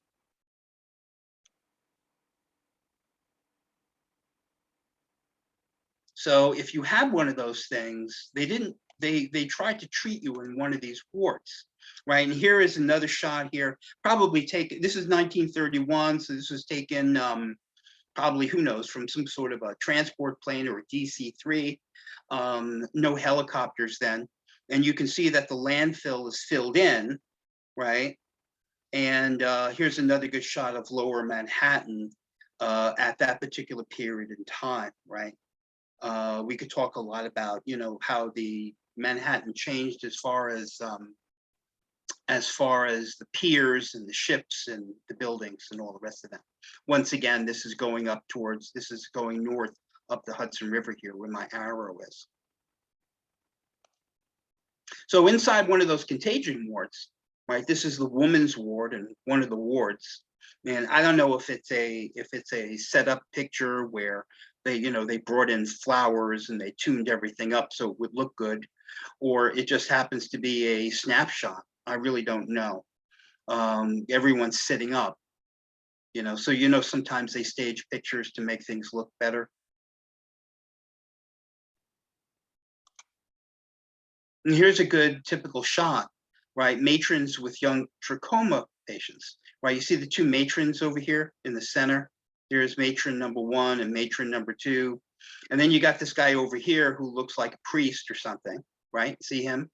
So if you had one of those things, they tried to treat you in one of these wards, right? And here is another shot here, probably taken, this is 1931, so this was taken probably, who knows, from some sort of a transport plane or a DC-3, no helicopters then. And you can see that the landfill is filled in, right? And here's another good shot of lower Manhattan at that particular period in time, right? We could talk a lot about, how the Manhattan changed as far as the piers and the ships and the buildings and all the rest of that. Once again, this is going north up the Hudson River here where my arrow is. So inside one of those contagion wards, right, this is the woman's ward and one of the wards. And I don't know if it's a set up picture where they brought in flowers and they tuned everything up so it would look good, or it just happens to be a snapshot. I really don't know. Everyone's sitting up, so sometimes they stage pictures to make things look better. And here's a good typical shot, right? Matrons with young trachoma patients, right? You see the 2 matrons over here in the center. Here's matron number 1 and matron number 2. And then you got this guy over here who looks like a priest or something, right? See him?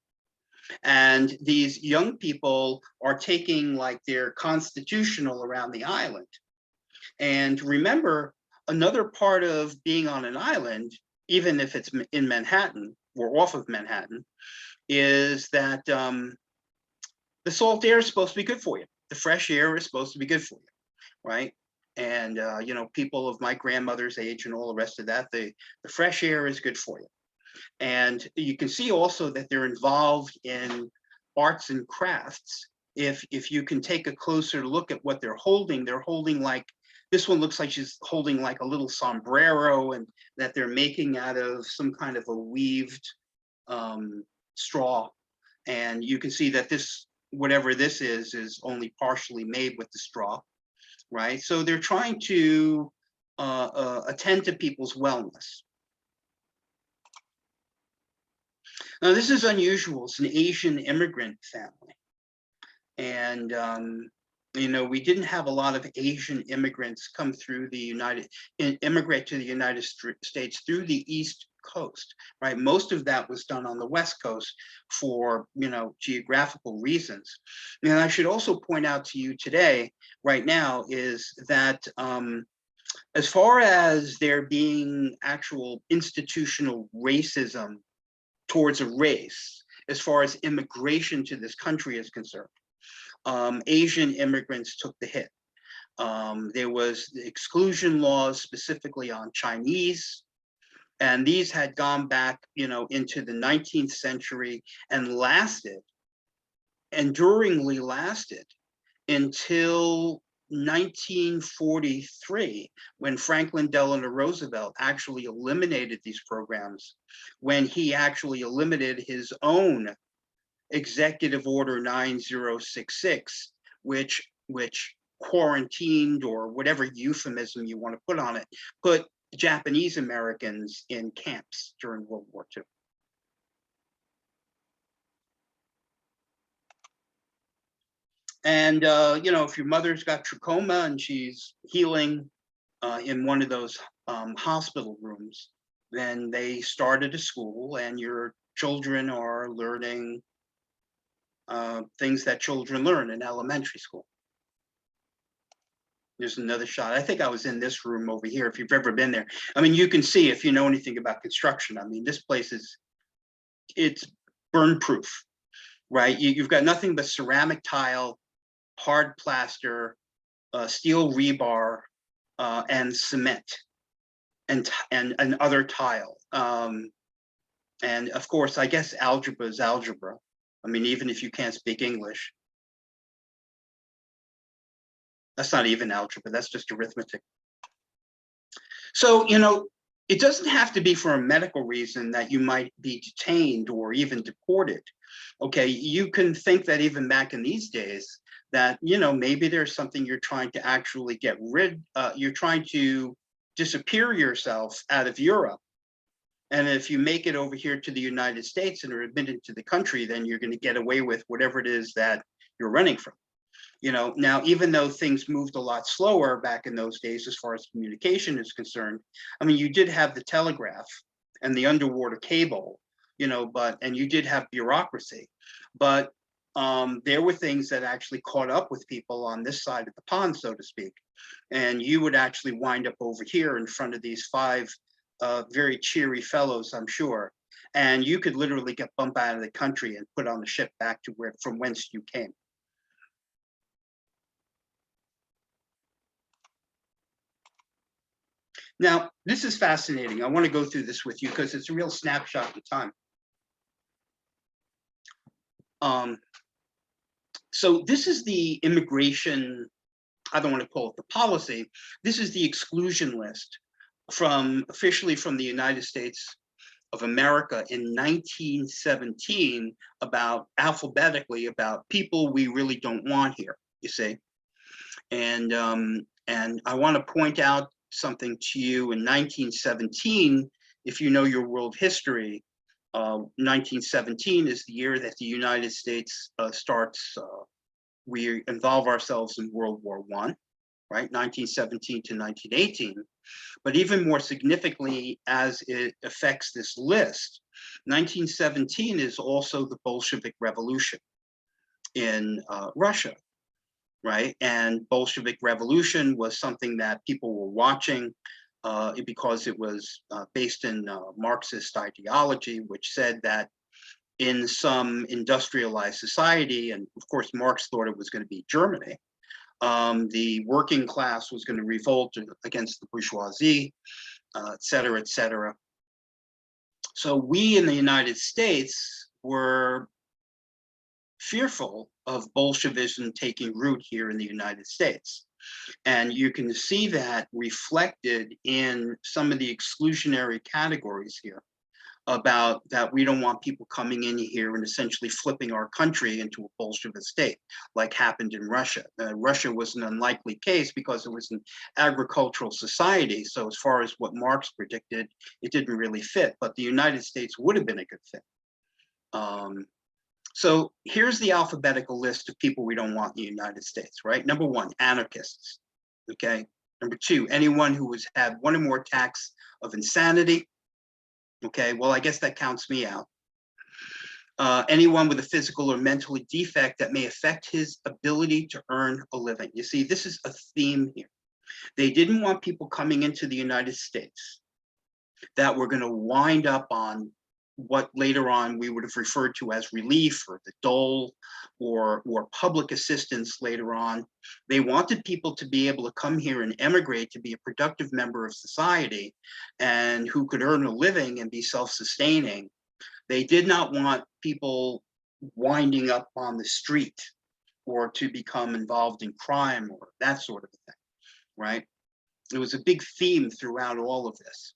And these young people are taking like their constitutional around the island. And remember, another part of being on an island, even if it's in Manhattan or off of Manhattan, is that the salt air is supposed to be good for you. The fresh air is supposed to be good for you, right? And people of my grandmother's age and all the rest of that, the fresh air is good for you. And you can see also that they're involved in arts and crafts. If you can take a closer look at what they're holding like, this one looks like she's holding like a little sombrero, and that they're making out of some kind of a weaved straw. And you can see that this, whatever this is only partially made with the straw, right? So they're trying to attend to people's wellness. Now, this is unusual. It's an Asian immigrant family. And, we didn't have a lot of Asian immigrants come through immigrate to the United States through the East Coast, right? Most of that was done on the West Coast for, geographical reasons. And I should also point out to you today, right now, is that as far as there being actual institutional racism towards a race, as far as immigration to this country is concerned. Asian immigrants took the hit. There was the exclusion laws specifically on Chinese, and these had gone back, into the 19th century and enduringly lasted until 1943, when Franklin Delano Roosevelt actually eliminated these programs, when he actually eliminated his own Executive Order 9066, which quarantined, or whatever euphemism you want to put on it, put Japanese Americans in camps during World War II. And, if your mother's got trachoma and she's healing in one of those hospital rooms, then they started a school and your children are learning things that children learn in elementary school. There's another shot. I think I was in this room over here, if you've ever been there. I mean, you can see, if you know anything about construction, I mean, this place it's burn proof, right? You've got nothing but ceramic tile, hard plaster, steel rebar, and cement, and other tile. And of course, I guess algebra is algebra. I mean, even if you can't speak English. That's not even algebra, that's just arithmetic. So, it doesn't have to be for a medical reason that you might be detained or even deported. Okay, you can think that even back in these days that, maybe there's something you're trying to actually get you're trying to disappear yourself out of Europe. And if you make it over here to the United States and are admitted to the country, then you're going to get away with whatever it is that you're running from. Now, even though things moved a lot slower back in those days as far as communication is concerned, I mean, you did have the telegraph and the underwater cable, and you did have bureaucracy, but there were things that actually caught up with people on this side of the pond, so to speak. And you would actually wind up over here in front of these five very cheery fellows, I'm sure. And you could literally get bumped out of the country and put on the ship back to from whence you came. Now, this is fascinating. I want to go through this with you because it's a real snapshot in time. So this is the immigration, I don't want to call it the policy. This is the exclusion list officially from the United States of America in 1917, alphabetically about people we really don't want here, you see. And I want to point out something to you. In 1917, if you know your world history, 1917 is the year that the United States starts, we involve ourselves in World War I, right? 1917 to 1918. But even more significantly, as it affects this list, 1917 is also the Bolshevik Revolution in Russia, right? And Bolshevik Revolution was something that people were watching because it was based in Marxist ideology, which said that in some industrialized society, and of course Marx thought it was going to be Germany, the working class was going to revolt against the bourgeoisie, et cetera, et cetera. So we in the United States were fearful of Bolshevism taking root here in the United States. And you can see that reflected in some of the exclusionary categories here about that we don't want people coming in here and essentially flipping our country into a Bolshevik state, like happened in Russia. Russia was an unlikely case because it was an agricultural society. So as far as what Marx predicted, it didn't really fit, but the United States would have been a good fit. So here's the alphabetical list of people we don't want in the United States, right? Number one, anarchists, okay? Number two, anyone who has had one or more attacks of insanity. Okay, well, I guess that counts me out. Anyone with a physical or mental defect that may affect his ability to earn a living. You see, this is a theme here. They didn't want people coming into the United States that were going to wind up on what later on we would have referred to as relief or the dole or public assistance later on. They wanted people to be able to come here and emigrate to be a productive member of society and who could earn a living and be self-sustaining. They did not want people winding up on the street or to become involved in crime or that sort of thing, right? It was a big theme throughout all of this.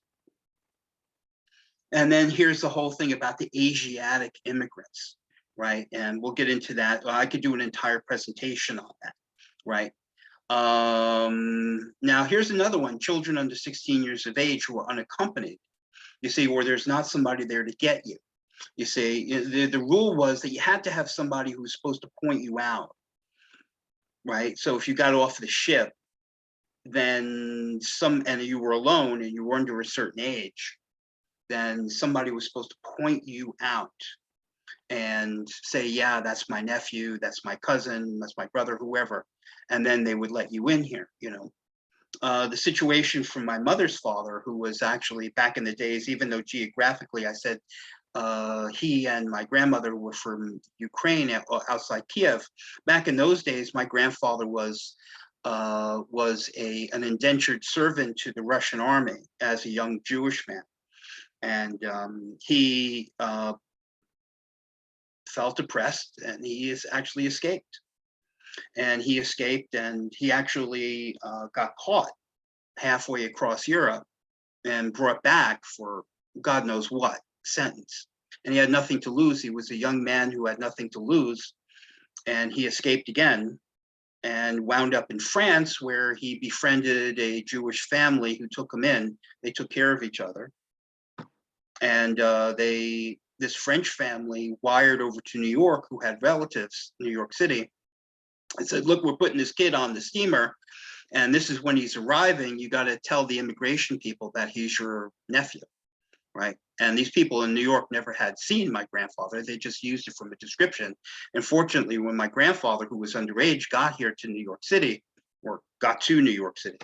And then here's the whole thing about the Asiatic immigrants, right? And we'll get into that. I could do an entire presentation on that, right? Now here's another one, children under 16 years of age who are unaccompanied. You see, or there's not somebody there to get you. You see, the rule was that you had to have somebody who was supposed to point you out, right? So if you got off the ship, then and you were alone and you were under a certain age, then somebody was supposed to point you out and say, yeah, that's my nephew, that's my cousin, that's my brother, whoever. And then they would let you in here, you know. The situation from my mother's father, who was actually back in the days, even though geographically I said he and my grandmother were from Ukraine outside Kiev. Back in those days, my grandfather was an indentured servant to the Russian army as a young Jewish man. And he felt depressed and he is actually escaped. And he escaped and he actually got caught halfway across Europe and brought back for God knows what sentence. And he had nothing to lose. He was a young man who had nothing to lose. And he escaped again and wound up in France, where he befriended a Jewish family who took him in. They took care of each other. And this French family wired over to New York, who had relatives in New York City, and said, look, we're putting this kid on the steamer, and this is when he's arriving. You got to tell the immigration people that he's your nephew, right? And these people in New York never had seen my grandfather. They just used it from a description. And fortunately, when my grandfather, who was underage, got here to New York City, or got to New York City,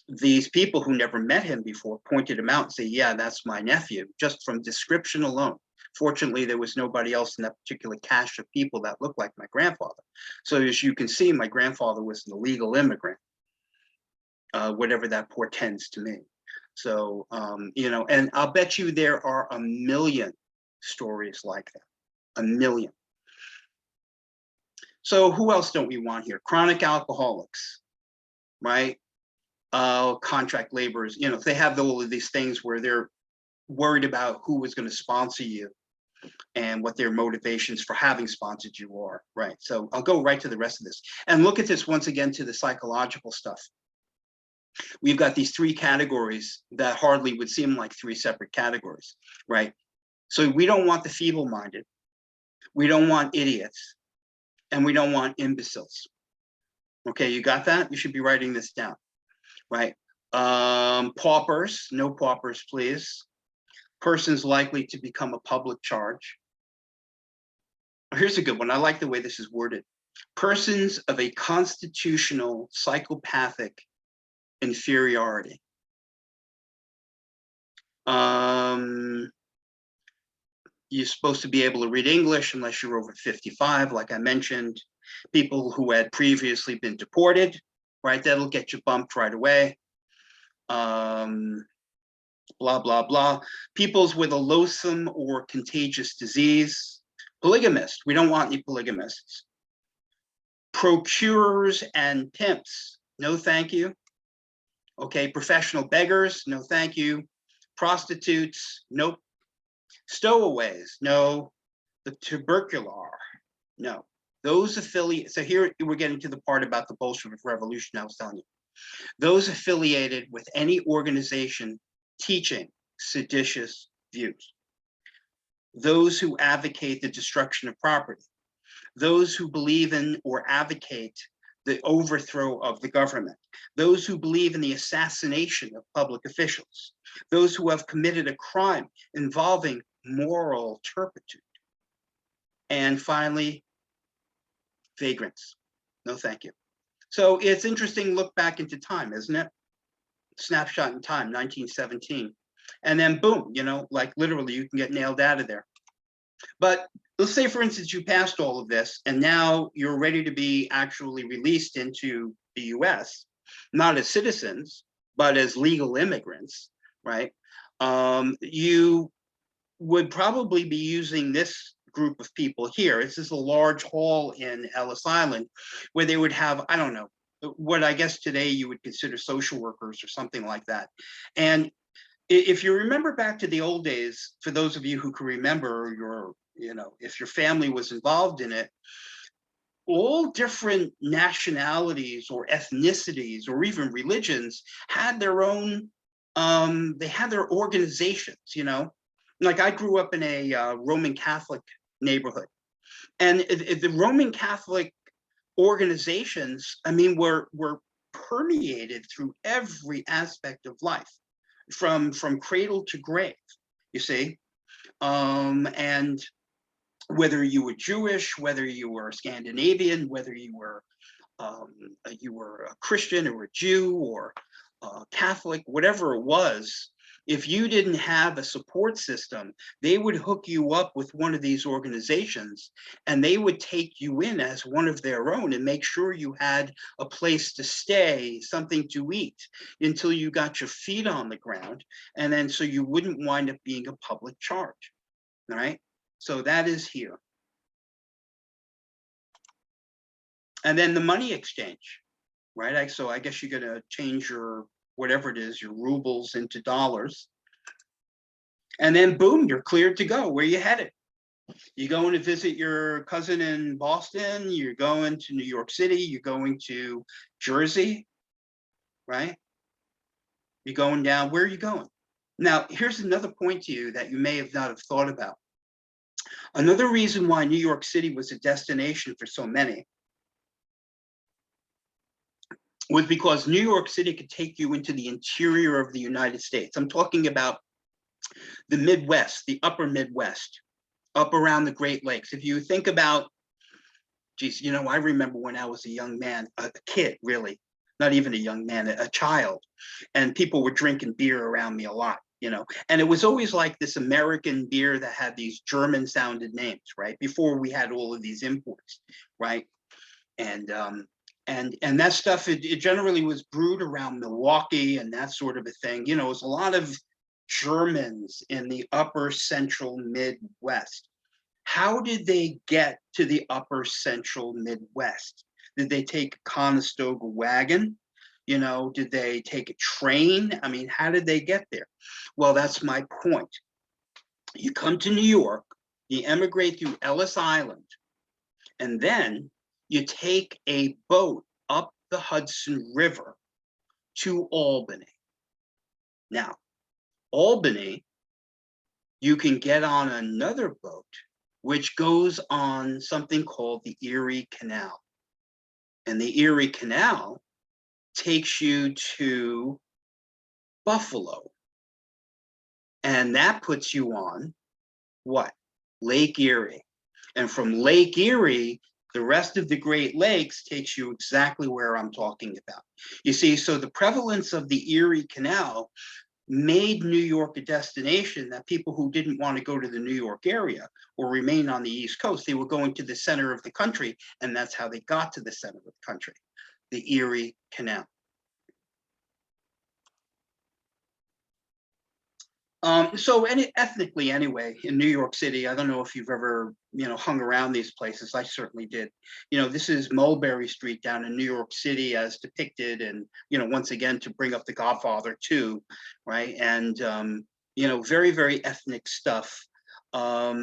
these people who never met him before pointed him out and say, yeah, that's my nephew, just from description alone. Fortunately, there was nobody else in that particular cache of people that looked like my grandfather. So as you can see, my grandfather was an illegal immigrant, whatever that portends to me. So, you know, and I'll bet you there are a million stories like that, a million. So who else don't we want here? Chronic alcoholics, right? Contract laborers, you know, if they have all of these things where they're worried about who was going to sponsor you and what their motivations for having sponsored you are, right? So I'll go right to the rest of this and look at this once again to the psychological stuff. We've got these three categories that hardly would seem like three separate categories, right? So we don't want the feeble-minded, we don't want idiots, and we don't want imbeciles. Okay, you got that? You should be writing this down, right? Paupers, no paupers, please. Persons likely to become a public charge. Here's a good one. I like the way this is worded. Persons of a constitutional psychopathic inferiority. You're supposed to be able to read English unless you're over 55, like I mentioned. People who had previously been deported, right? That'll get you bumped right away. Blah, blah, blah. Peoples with a loathsome or contagious disease. Polygamists, we don't want any polygamists. Procurers and pimps, no thank you. Okay, professional beggars, no thank you. Prostitutes, nope. Stowaways, no. The tubercular, no. Those affiliated, so here we're getting to the part about the Bolshevik Revolution I was telling you. Those affiliated with any organization teaching seditious views. Those who advocate the destruction of property. Those who believe in or advocate the overthrow of the government. Those who believe in the assassination of public officials. Those who have committed a crime involving moral turpitude. And finally, vagrants. No, thank you. So it's interesting, look back into time, isn't it? Snapshot in time, 1917. And then boom, like literally you can get nailed out of there. But let's say, for instance, you passed all of this and now you're ready to be actually released into the US, not as citizens, but as legal immigrants, right? You would probably be using this group of people here. This is a large hall in Ellis Island where they would have, I don't know, what I guess today you would consider social workers or something like that. And if you remember back to the old days, for those of you who can remember if your family was involved in it, all different nationalities or ethnicities or even religions had their own, they had their organizations. Like I grew up in a Roman Catholic neighborhood, and the Roman Catholic organizations, I mean, were permeated through every aspect of life, from cradle to grave, you see. And whether you were Jewish, whether you were Scandinavian, whether you were a Christian or a Jew or Catholic, whatever it was, if you didn't have a support system, they would hook you up with one of these organizations and they would take you in as one of their own and make sure you had a place to stay, something to eat until you got your feet on the ground. And then so you wouldn't wind up being a public charge. All right. So that is here. And then the money exchange, right? So I guess you're going to change your whatever it is, your rubles into dollars. And then boom, you're cleared to go. Where you headed? You're going to visit your cousin in Boston, you're going to New York City, you're going to Jersey, right? You're going down, where are you going? Now, here's another point to you that you may have not have thought about. Another reason why New York City was a destination for so many was because New York City could take you into the interior of the United States. I'm talking about the Midwest, the upper Midwest, up around the Great Lakes. If you think about, geez, I remember when I was a young man, a kid, really, not even a young man, a child, and people were drinking beer around me a lot, and it was always like this American beer that had these German sounded names, right? Before we had all of these imports, right? And that stuff, it generally was brewed around Milwaukee and that sort of a thing. It was a lot of Germans in the upper central Midwest. How did they get to the upper central Midwest? Did they take a Conestoga wagon? Did they take a train? I mean, how did they get there? Well, that's my point. You come to New York, you emigrate through Ellis Island, and then you take a boat up the Hudson River to Albany. Now, Albany, you can get on another boat, which goes on something called the Erie Canal. And the Erie Canal takes you to Buffalo. And that puts you on what? Lake Erie. And from Lake Erie, the rest of the Great Lakes takes you exactly where I'm talking about. You see, so the prevalence of the Erie Canal made New York a destination that people who didn't want to go to the New York area or remain on the East Coast, they were going to the center of the country, and that's how they got to the center of the country, the Erie Canal. So ethnically anyway, in New York City, I don't know if you've ever, hung around these places. I certainly did. This is Mulberry Street down in New York City as depicted. And, once again, to bring up The Godfather 2, right? And, very, very ethnic stuff. For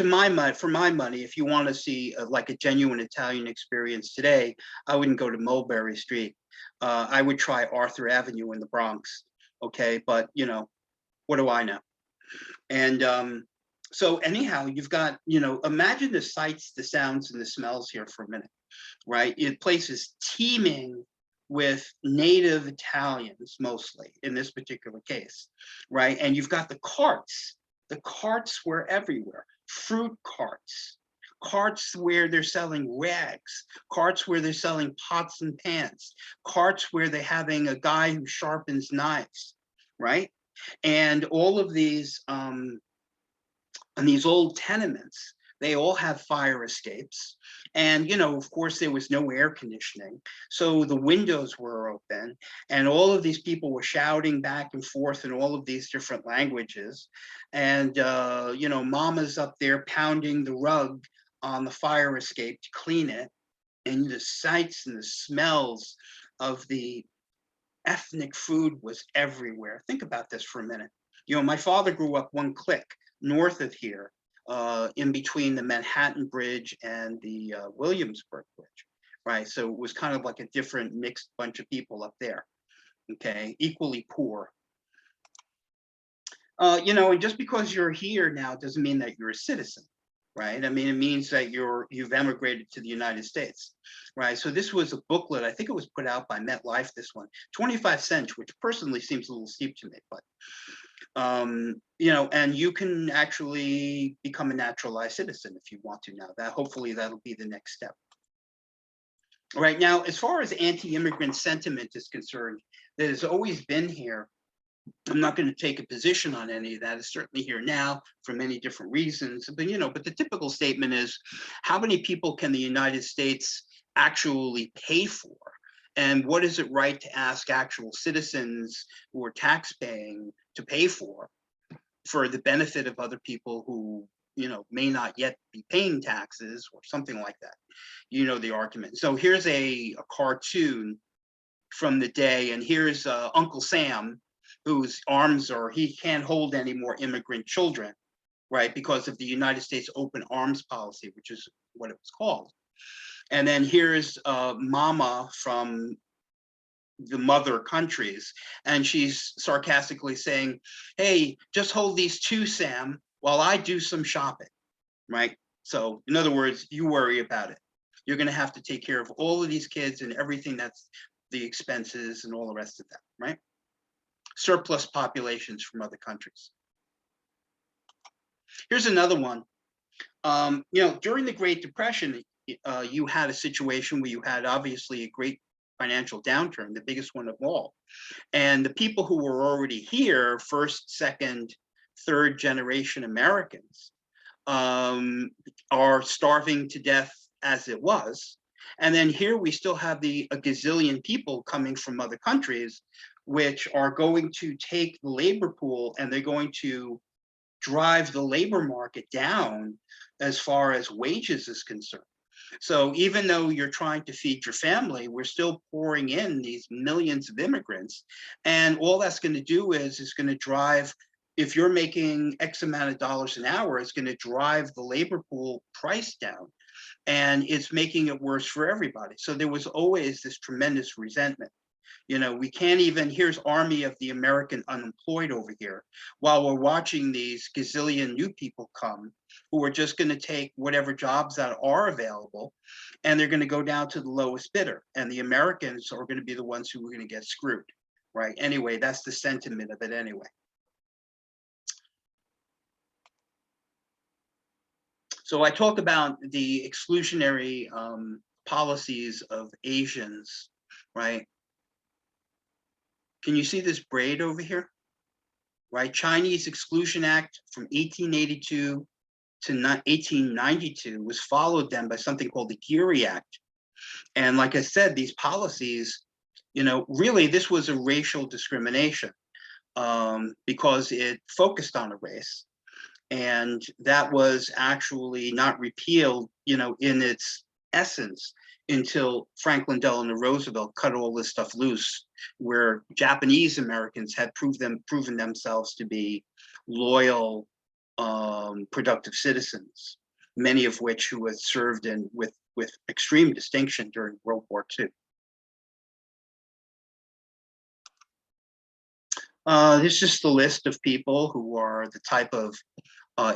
my money, if you want to see like a genuine Italian experience today, I wouldn't go to Mulberry Street. I would try Arthur Avenue in the Bronx. Okay, but, what do I know? And so anyhow, you've got, imagine the sights, the sounds, and the smells here for a minute, right? The place is teeming with native Italians, mostly in this particular case, right? And you've got the carts. The carts were everywhere. Fruit carts, carts where they're selling rags, carts where they're selling pots and pans, carts where they're having a guy who sharpens knives, right? And all of these, and these old tenements, they all have fire escapes. And, of course, there was no air conditioning. So the windows were open and all of these people were shouting back and forth in all of these different languages. And, mama's up there pounding the rug on the fire escape to clean it. And the sights and the smells of the ethnic food was everywhere. Think about this for a minute. My father grew up one click north of here, in between the Manhattan Bridge and the Williamsburg Bridge, right? So it was kind of like a different mixed bunch of people up there, okay, equally poor. And just because you're here now doesn't mean that you're a citizen, right? I mean, it means that you've emigrated to the United States, right? So this was a booklet, I think it was put out by MetLife, this one, 25 cents, which personally seems a little steep to me, but and you can actually become a naturalized citizen if you want to now. Hopefully that'll be the next step. Right now, as far as anti-immigrant sentiment is concerned, that has always been here. I'm not going to take a position on any of that. It's certainly here now for many different reasons. But the typical statement is, how many people can the United States actually pay for? And what is it right to ask actual citizens who are tax-paying to pay for the benefit of other people who, may not yet be paying taxes or something like that? The argument. So here's a cartoon from the day, and here's Uncle Sam, whose arms he can't hold any more immigrant children, right? Because of the United States open arms policy, which is what it was called. And then here's Mama from the mother countries, and she's sarcastically saying, hey, just hold these two, Sam, while I do some shopping, right? So in other words, you worry about it. You're going to have to take care of all of these kids and everything that's the expenses and all the rest of that, right? Surplus populations from other countries. Here's another one. During the Great Depression, you had a situation where you had obviously a great financial downturn, the biggest one of all. And the people who were already here, first, second, third generation Americans, are starving to death as it was. And then here we still have a gazillion people coming from other countries, which are going to take the labor pool and they're going to drive the labor market down as far as wages is concerned. So even though you're trying to feed your family, we're still pouring in these millions of immigrants. And all that's going to do is going to drive, if you're making X amount of dollars an hour, it's going to drive the labor pool price down. And it's making it worse for everybody. So there was always this tremendous resentment. We can't even, here's Army of the American Unemployed over here, while we're watching these gazillion new people come who are just going to take whatever jobs that are available, and they're going to go down to the lowest bidder. And the Americans are going to be the ones who are going to get screwed, right? Anyway, that's the sentiment of it anyway. So I talked about the exclusionary policies of Asians, right? Can you see this braid over here? Right, Chinese Exclusion Act from 1882 to 1892 was followed then by something called the Geary Act. And like I said, these policies, really this was a racial discrimination because it focused on a race. And that was actually not repealed, in its essence until Franklin Delano Roosevelt cut all this stuff loose, where Japanese Americans had proven themselves to be loyal, productive citizens, many of which who had served with extreme distinction during World War II. This is just the list of people who are the type of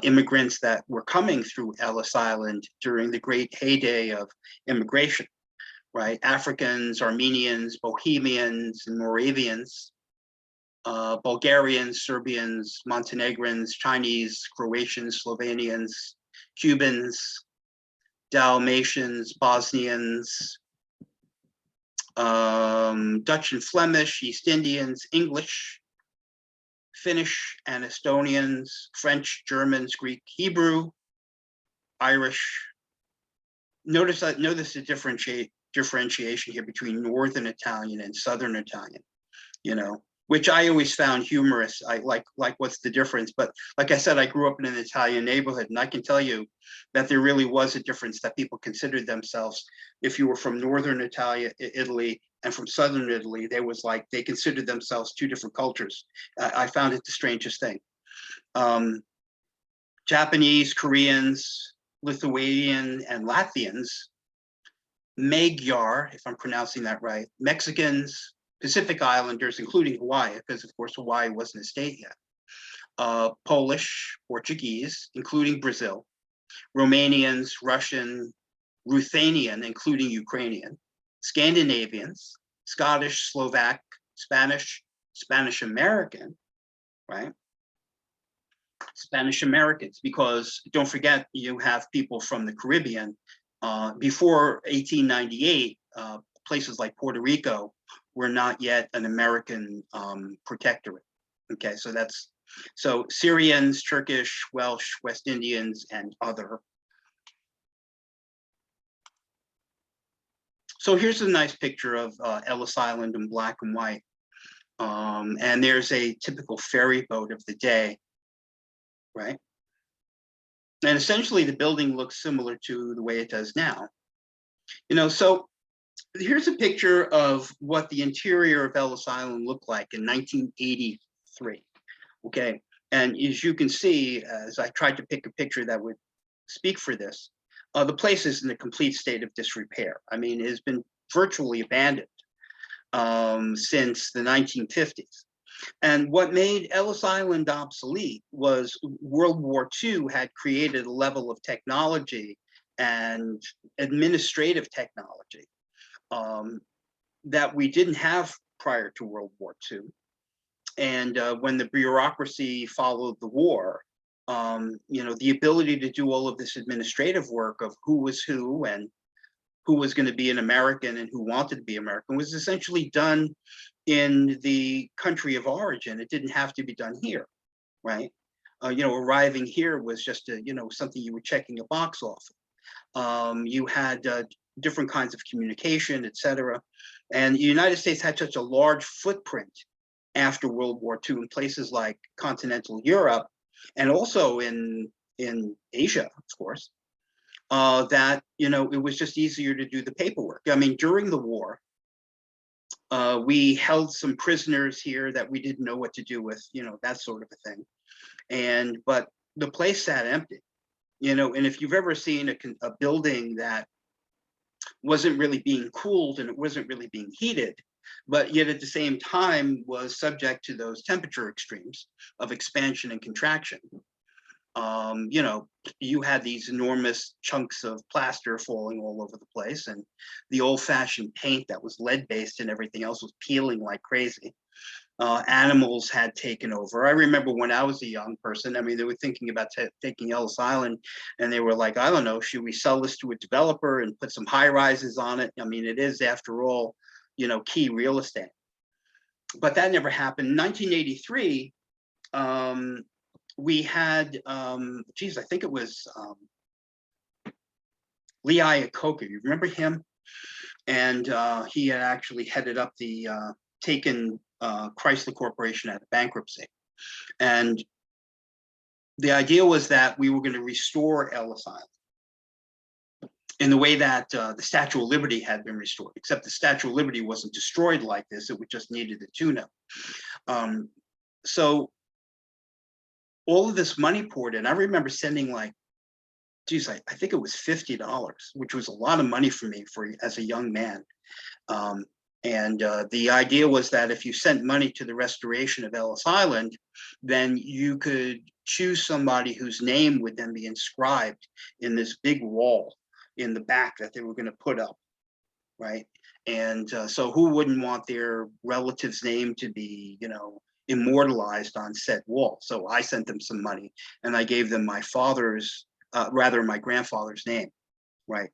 immigrants that were coming through Ellis Island during the great heyday of immigration, right? Africans, Armenians, Bohemians, and Moravians, Bulgarians, Serbians, Montenegrins, Chinese, Croatians, Slovenians, Cubans, Dalmatians, Bosnians, Dutch and Flemish, East Indians, English, Finnish and Estonians, French, Germans, Greek, Hebrew, Irish. Notice the differentiation here between Northern Italian and Southern Italian, which I always found humorous. I like what's the difference? But like I said, I grew up in an Italian neighborhood, and I can tell you that there really was a difference, that people considered themselves, if you were from Northern Italy and from Southern Italy, they considered themselves two different cultures. I found it the strangest thing. Japanese, Koreans, Lithuanian, and Latvians, Magyar, if I'm pronouncing that right, Mexicans, Pacific Islanders, including Hawaii, because of course Hawaii wasn't a state yet, Polish, Portuguese, including Brazil, Romanians, Russian, Ruthenian, including Ukrainian, Scandinavians, Scottish, Slovak, Spanish, Spanish American, right? Spanish Americans, because don't forget, you have people from the Caribbean. Before 1898, places like Puerto Rico were not yet an American protectorate. Okay, so Syrians, Turkish, Welsh, West Indians, and other. So here's a nice picture of Ellis Island in black and white. And there's a typical ferry boat of the day, right? And essentially the building looks similar to the way it does now. So here's a picture of what the interior of Ellis Island looked like in 1983, okay? And as you can see, as I tried to pick a picture that would speak for this, the place is in a complete state of disrepair. I mean, it has been virtually abandoned since the 1950s. And what made Ellis Island obsolete was World War II had created a level of technology and administrative technology that we didn't have prior to World War II. And when the bureaucracy followed the war, the ability to do all of this administrative work of who was who and who was going to be an American and who wanted to be American was essentially done in the country of origin. It didn't have to be done here, right? Arriving here was just something you were checking a box off. You had different kinds of communication, etc. And the United States had such a large footprint after World War II in places like continental Europe and also in Asia, of course, that it was just easier to do the paperwork. I mean, during the war, we held some prisoners here that we didn't know what to do with, that sort of a thing. But the place sat empty, and if you've ever seen a building that wasn't really being cooled and it wasn't really being heated, but yet at the same time was subject to those temperature extremes of expansion and contraction. You had these enormous chunks of plaster falling all over the place, and the old-fashioned paint that was lead-based and everything else was peeling like crazy. Animals had taken over. I remember when I was a young person, I mean, they were thinking about taking Ellis Island, and they were like, I don't know, should we sell this to a developer and put some high-rises on it? I mean, it is, after all, key real estate. But that never happened. In 1983, we had, I think it was Lee Iacocca. You remember him? And he had actually headed up the taken Chrysler Corporation out of bankruptcy. And the idea was that we were going to restore Ellis Island in the way that the Statue of Liberty had been restored, except the Statue of Liberty wasn't destroyed like this. It just needed a tune-up. So all of this money poured in. I remember sending I think it was $50, which was a lot of money for me as a young man. The idea was that if you sent money to the restoration of Ellis Island, then you could choose somebody whose name would then be inscribed in this big wall in the back that they were going to put up, right? And so who wouldn't want their relative's name to be, immortalized on said wall? So I sent them some money, and I gave them my grandfather's name, right?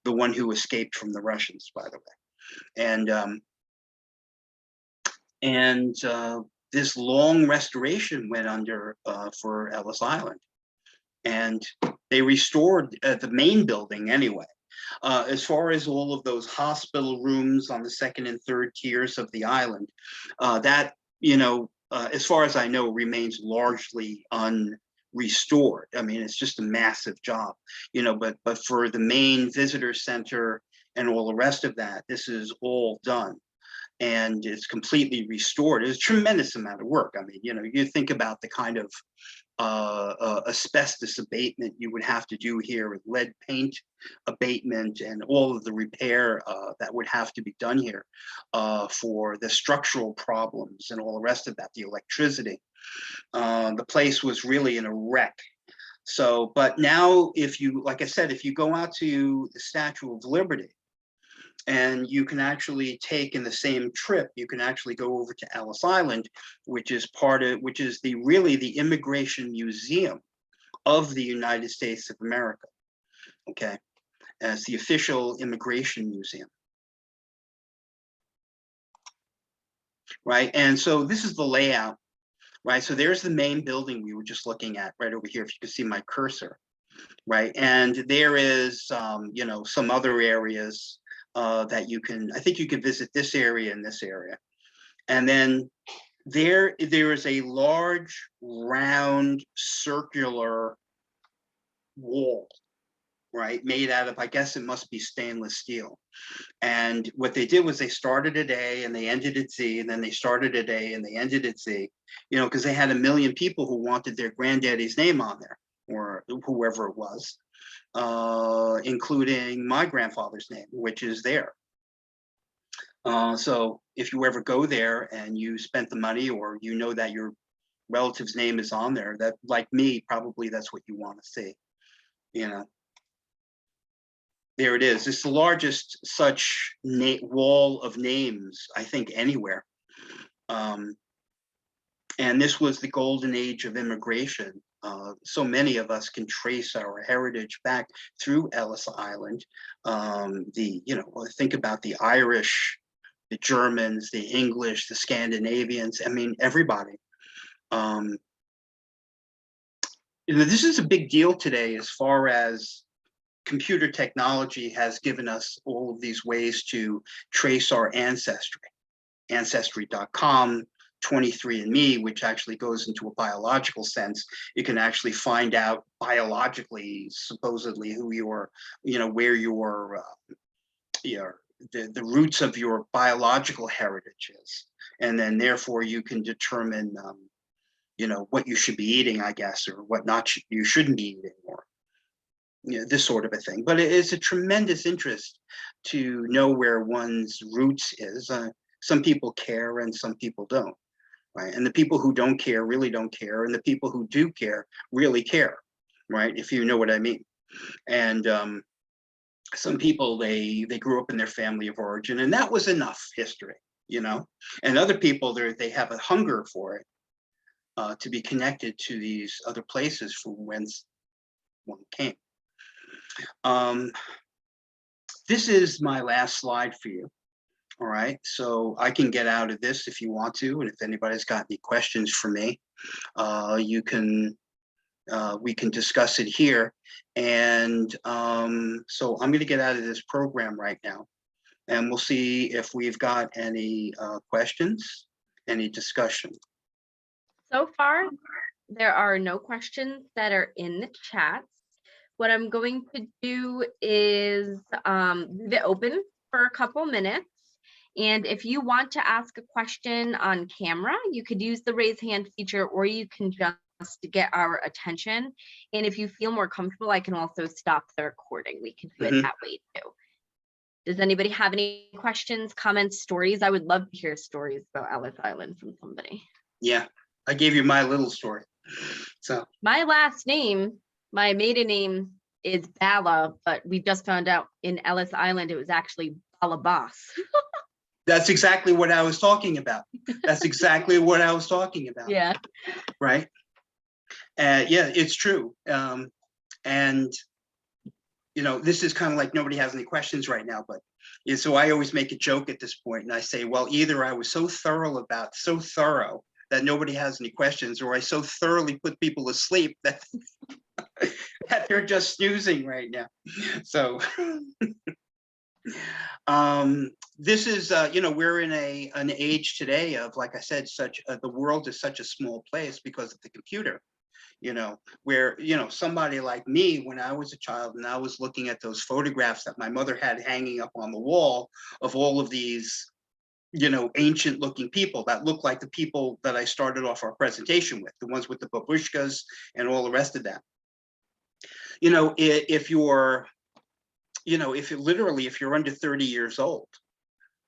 The one who escaped from the Russians, by the way. And this long restoration went under for Ellis Island. And they restored the main building anyway. As far as all of those hospital rooms on the second and third tiers of the island, that, as far as I know, remains largely unrestored. I mean, it's just a massive job, but for the main visitor center and all the rest of that, this is all done. And it's completely restored. It's a tremendous amount of work. I mean, you think about the kind of asbestos abatement you would have to do here with lead paint abatement and all of the repair that would have to be done here for the structural problems and all the rest of that, the electricity. The place was really in a wreck. So, but now like I said, if you go out to the Statue of Liberty, and you can actually take in the same trip, you can actually go over to Ellis Island, which is really the Immigration Museum of the United States of America. Okay, as the official immigration museum. Right, and so this is the layout, right? So there's the main building we were just looking at right over here, if you can see my cursor, right? And there is, some other areas that I think you could visit this area and this area. And then there is a large, round, circular wall, right? Made out of, I guess it must be stainless steel. And what they did was they started at A and they ended at Z, and then they started at A and they ended at Z, because they had 1 million people who wanted their granddaddy's name on there, or whoever it was. Including my grandfather's name, which is there. So if you ever go there and you spent the money, or that your relative's name is on there, that, like me, probably that's what you want to see. There it is. It's the largest such wall of names, I think, anywhere. And this was the golden age of immigration. So many of us can trace our heritage back through Ellis Island. Think about the Irish, the Germans, the English, the Scandinavians. I mean, everybody. This is a big deal today, as far as computer technology has given us all of these ways to trace our ancestry. Ancestry.com, 23andMe, which actually goes into a biological sense. You can actually find out biologically, supposedly, who where the roots of your biological heritage is. And then therefore you can determine, what you should be eating, I guess, or what you shouldn't be eating, or this sort of a thing. But it is a tremendous interest to know where one's roots is. Some people care and some people don't. Right? And the people who don't care really don't care, and the people who do care really care, right? If you know what I mean. And some people, they grew up in their family of origin, and that was enough history, And other people, they have a hunger for it, to be connected to these other places from whence one came. This is my last slide for you. All right, so I can get out of this if you want to, and if anybody's got any questions for me, we can discuss it here. And so I'm going to get out of this program right now, and we'll see if we've got any questions, any discussion. So far, there are no questions that are in the chat. What I'm going to do is leave it open for a couple minutes. And if you want to ask a question on camera, you could use the raise hand feature, or you can just get our attention. And if you feel more comfortable, I can also stop the recording. We can do it that way too. Does anybody have any questions, comments, stories? I would love to hear stories about Ellis Island from somebody. Yeah, I gave you my little story. So my last name, my maiden name is Bala, but we just found out in Ellis Island it was actually Balabas. That's exactly what I was talking about. That's exactly what I was talking about. Yeah. Right. Yeah, it's true. And this is kind of like nobody has any questions right now, but so I always make a joke at this point, and I say, well, either I was so thorough that nobody has any questions, or I so thoroughly put people to sleep that that they're just snoozing right now. So this is, we're in an age today of, like I said, the world is such a small place because of the computer. Where, somebody like me, when I was a child and I was looking at those photographs that my mother had hanging up on the wall of all of these, ancient looking people that look like the people that I started off our presentation with, the ones with the babushkas and all the rest of that. If you're, if you're under 30 years old,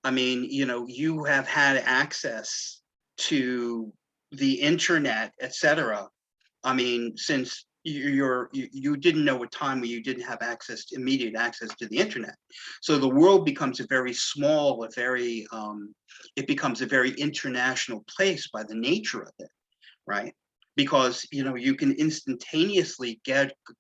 I mean, you have had access to the internet, etc. I mean, since you didn't know a time where you didn't have immediate access to the internet. So the world becomes a very small, it becomes a very international place by the nature of it, right? Because, you can instantaneously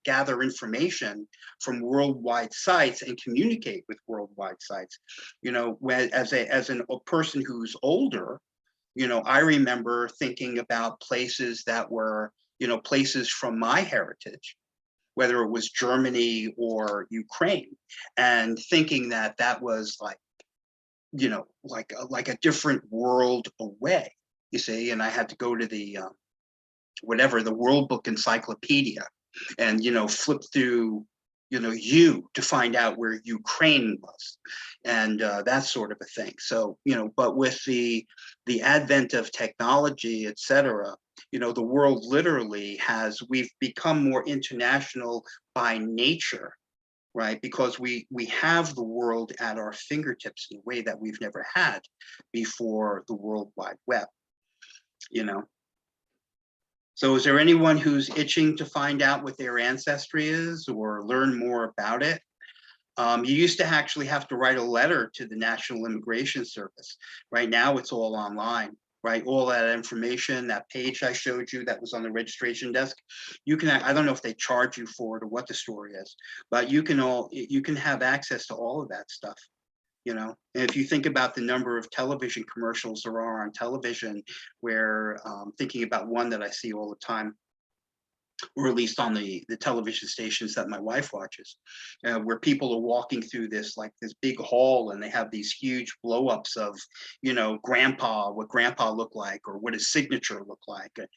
gather information from worldwide sites and communicate with worldwide sites. As a person who's older, I remember thinking about places that were, places from my heritage, whether it was Germany or Ukraine, and thinking that that was like, like a different world away, you see, and I had to go to the, the World Book Encyclopedia and, flip through, to find out where Ukraine was, and that sort of a thing. So, but with the advent of technology, etc., the world literally we've become more international by nature, right? Because we have the world at our fingertips in a way that we've never had before the World Wide Web, So is there anyone who's itching to find out what their ancestry is or learn more about it? You used to actually have to write a letter to the National Immigration Service. Right now, it's all online, right? All that information, that page I showed you that was on the registration desk, I don't know if they charge you for it or what the story is, but you can have access to all of that stuff. And if you think about the number of television commercials there are on television, where thinking about one that I see all the time, or at least on the television stations that my wife watches, where people are walking through this big hall and they have these huge blow-ups of, what grandpa looked like or what his signature looked like, and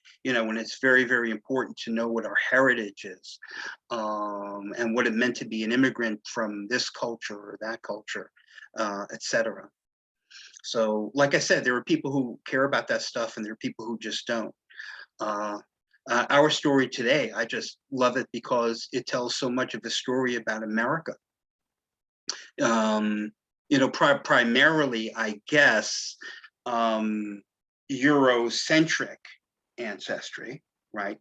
it's very, very important to know what our heritage is, and what it meant to be an immigrant from this culture or that culture, etc. So, like I said, there are people who care about that stuff and there are people who just don't. Our story today, I just love it because it tells so much of the story about America. Primarily, I guess, Eurocentric ancestry, right?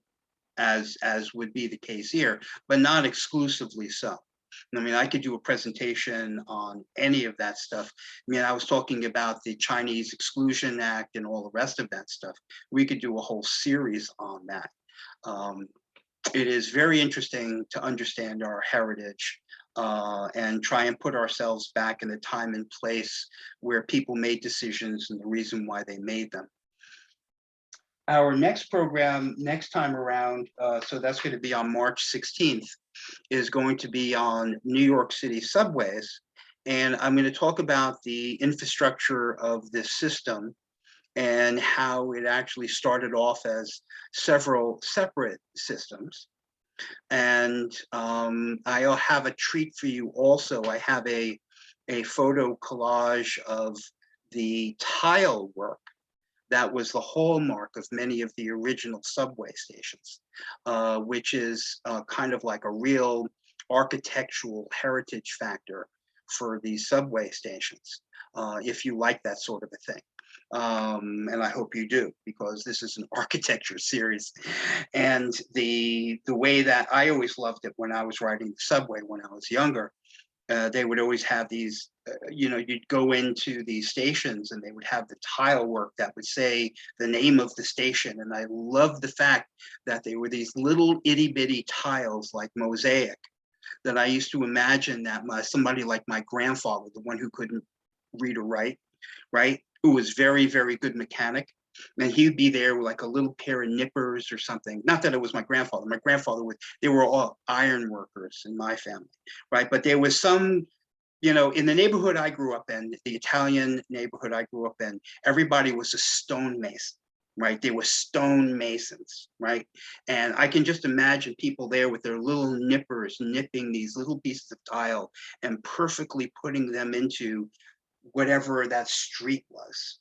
As would be the case here, but not exclusively so. I mean, I could do a presentation on any of that stuff. I mean, I was talking about the Chinese Exclusion Act and all the rest of that stuff. We could do a whole series on that. It is very interesting to understand our heritage, and try and put ourselves back in the time and place where people made decisions and the reason why they made them. Our next program, next time around, so that's going to be on March 16th, is going to be on New York City subways. And I'm going to talk about the infrastructure of this system and how it actually started off as several separate systems. And I'll have a treat for you also. I have a photo collage of the tile work that was the hallmark of many of the original subway stations, which is kind of like a real architectural heritage factor for these subway stations, if you like that sort of a thing. And I hope you do, because this is an architecture series. And the way that I always loved it when I was riding the subway when I was younger, they would always have these, you'd go into these stations and they would have the tile work that would say the name of the station. And I love the fact that they were these little itty bitty tiles like mosaic, that I used to imagine that somebody like my grandfather, the one who couldn't read or write, right, who was very, very good mechanic, And he'd be there with like a little pair of nippers or something. Not that it was my grandfather. My grandfather was, they were all iron workers in my family, right? But there was some, you know, in the neighborhood I grew up in, the Italian neighborhood I grew up in, everybody was a stonemason, right? They were stonemasons, right? And I can just imagine people there with their little nippers, nipping these little pieces of tile and perfectly putting them into whatever that street was,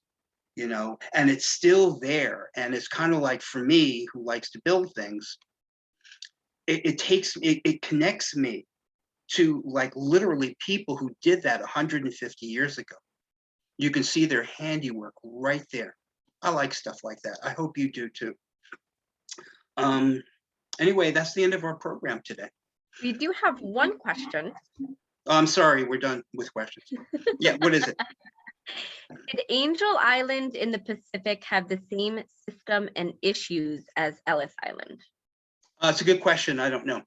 you know, and it's still there. And it's kind of like, for me, who likes to build things, it connects me to like literally people who did that 150 years ago. You can see their handiwork right there. I like stuff like that. I hope you do too. Anyway, that's the end of our program today. We do have one question. I'm sorry, we're done with questions. Yeah, what is it? Did Angel Island in the Pacific have the same system and issues as Ellis Island? It's a good question. I don't know.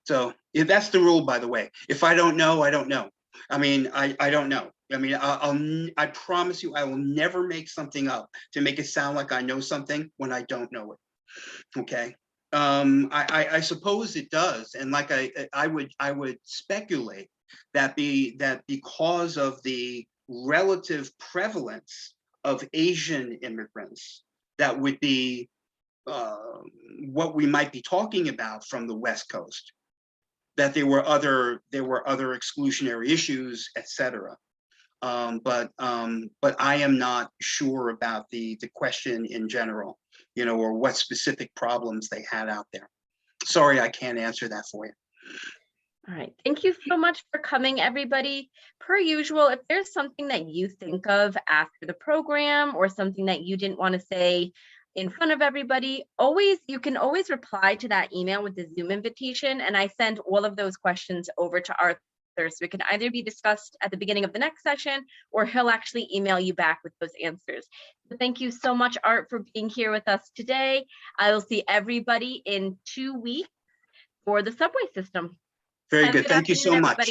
So if that's the rule, by the way, if I don't know, I don't know. I mean, I don't know. I mean, I promise you, I will never make something up to make it sound like I know something when I don't know it. Okay. I suppose it does. And like I would speculate that because of the relative prevalence of Asian immigrants, that would be what we might be talking about from the West Coast, that there were other exclusionary issues, etc. But I am not sure about the question in general, you know, or what specific problems they had out there. Sorry, I can't answer that for you. All right, thank you so much for coming, everybody. Per usual, if there's something that you think of after the program or something that you didn't want to say in front of everybody, you can always reply to that email with the Zoom invitation, and I send all of those questions over to Arthur, so it can either be discussed at the beginning of the next session, or he'll actually email you back with those answers. So thank you so much, Art, for being here with us today. I will see everybody in 2 weeks for the subway system. Very good. Thank you so much.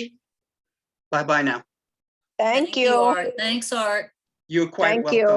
Bye-bye now. Thank you. Art. Thanks, Art. You're quite Thank you. welcome.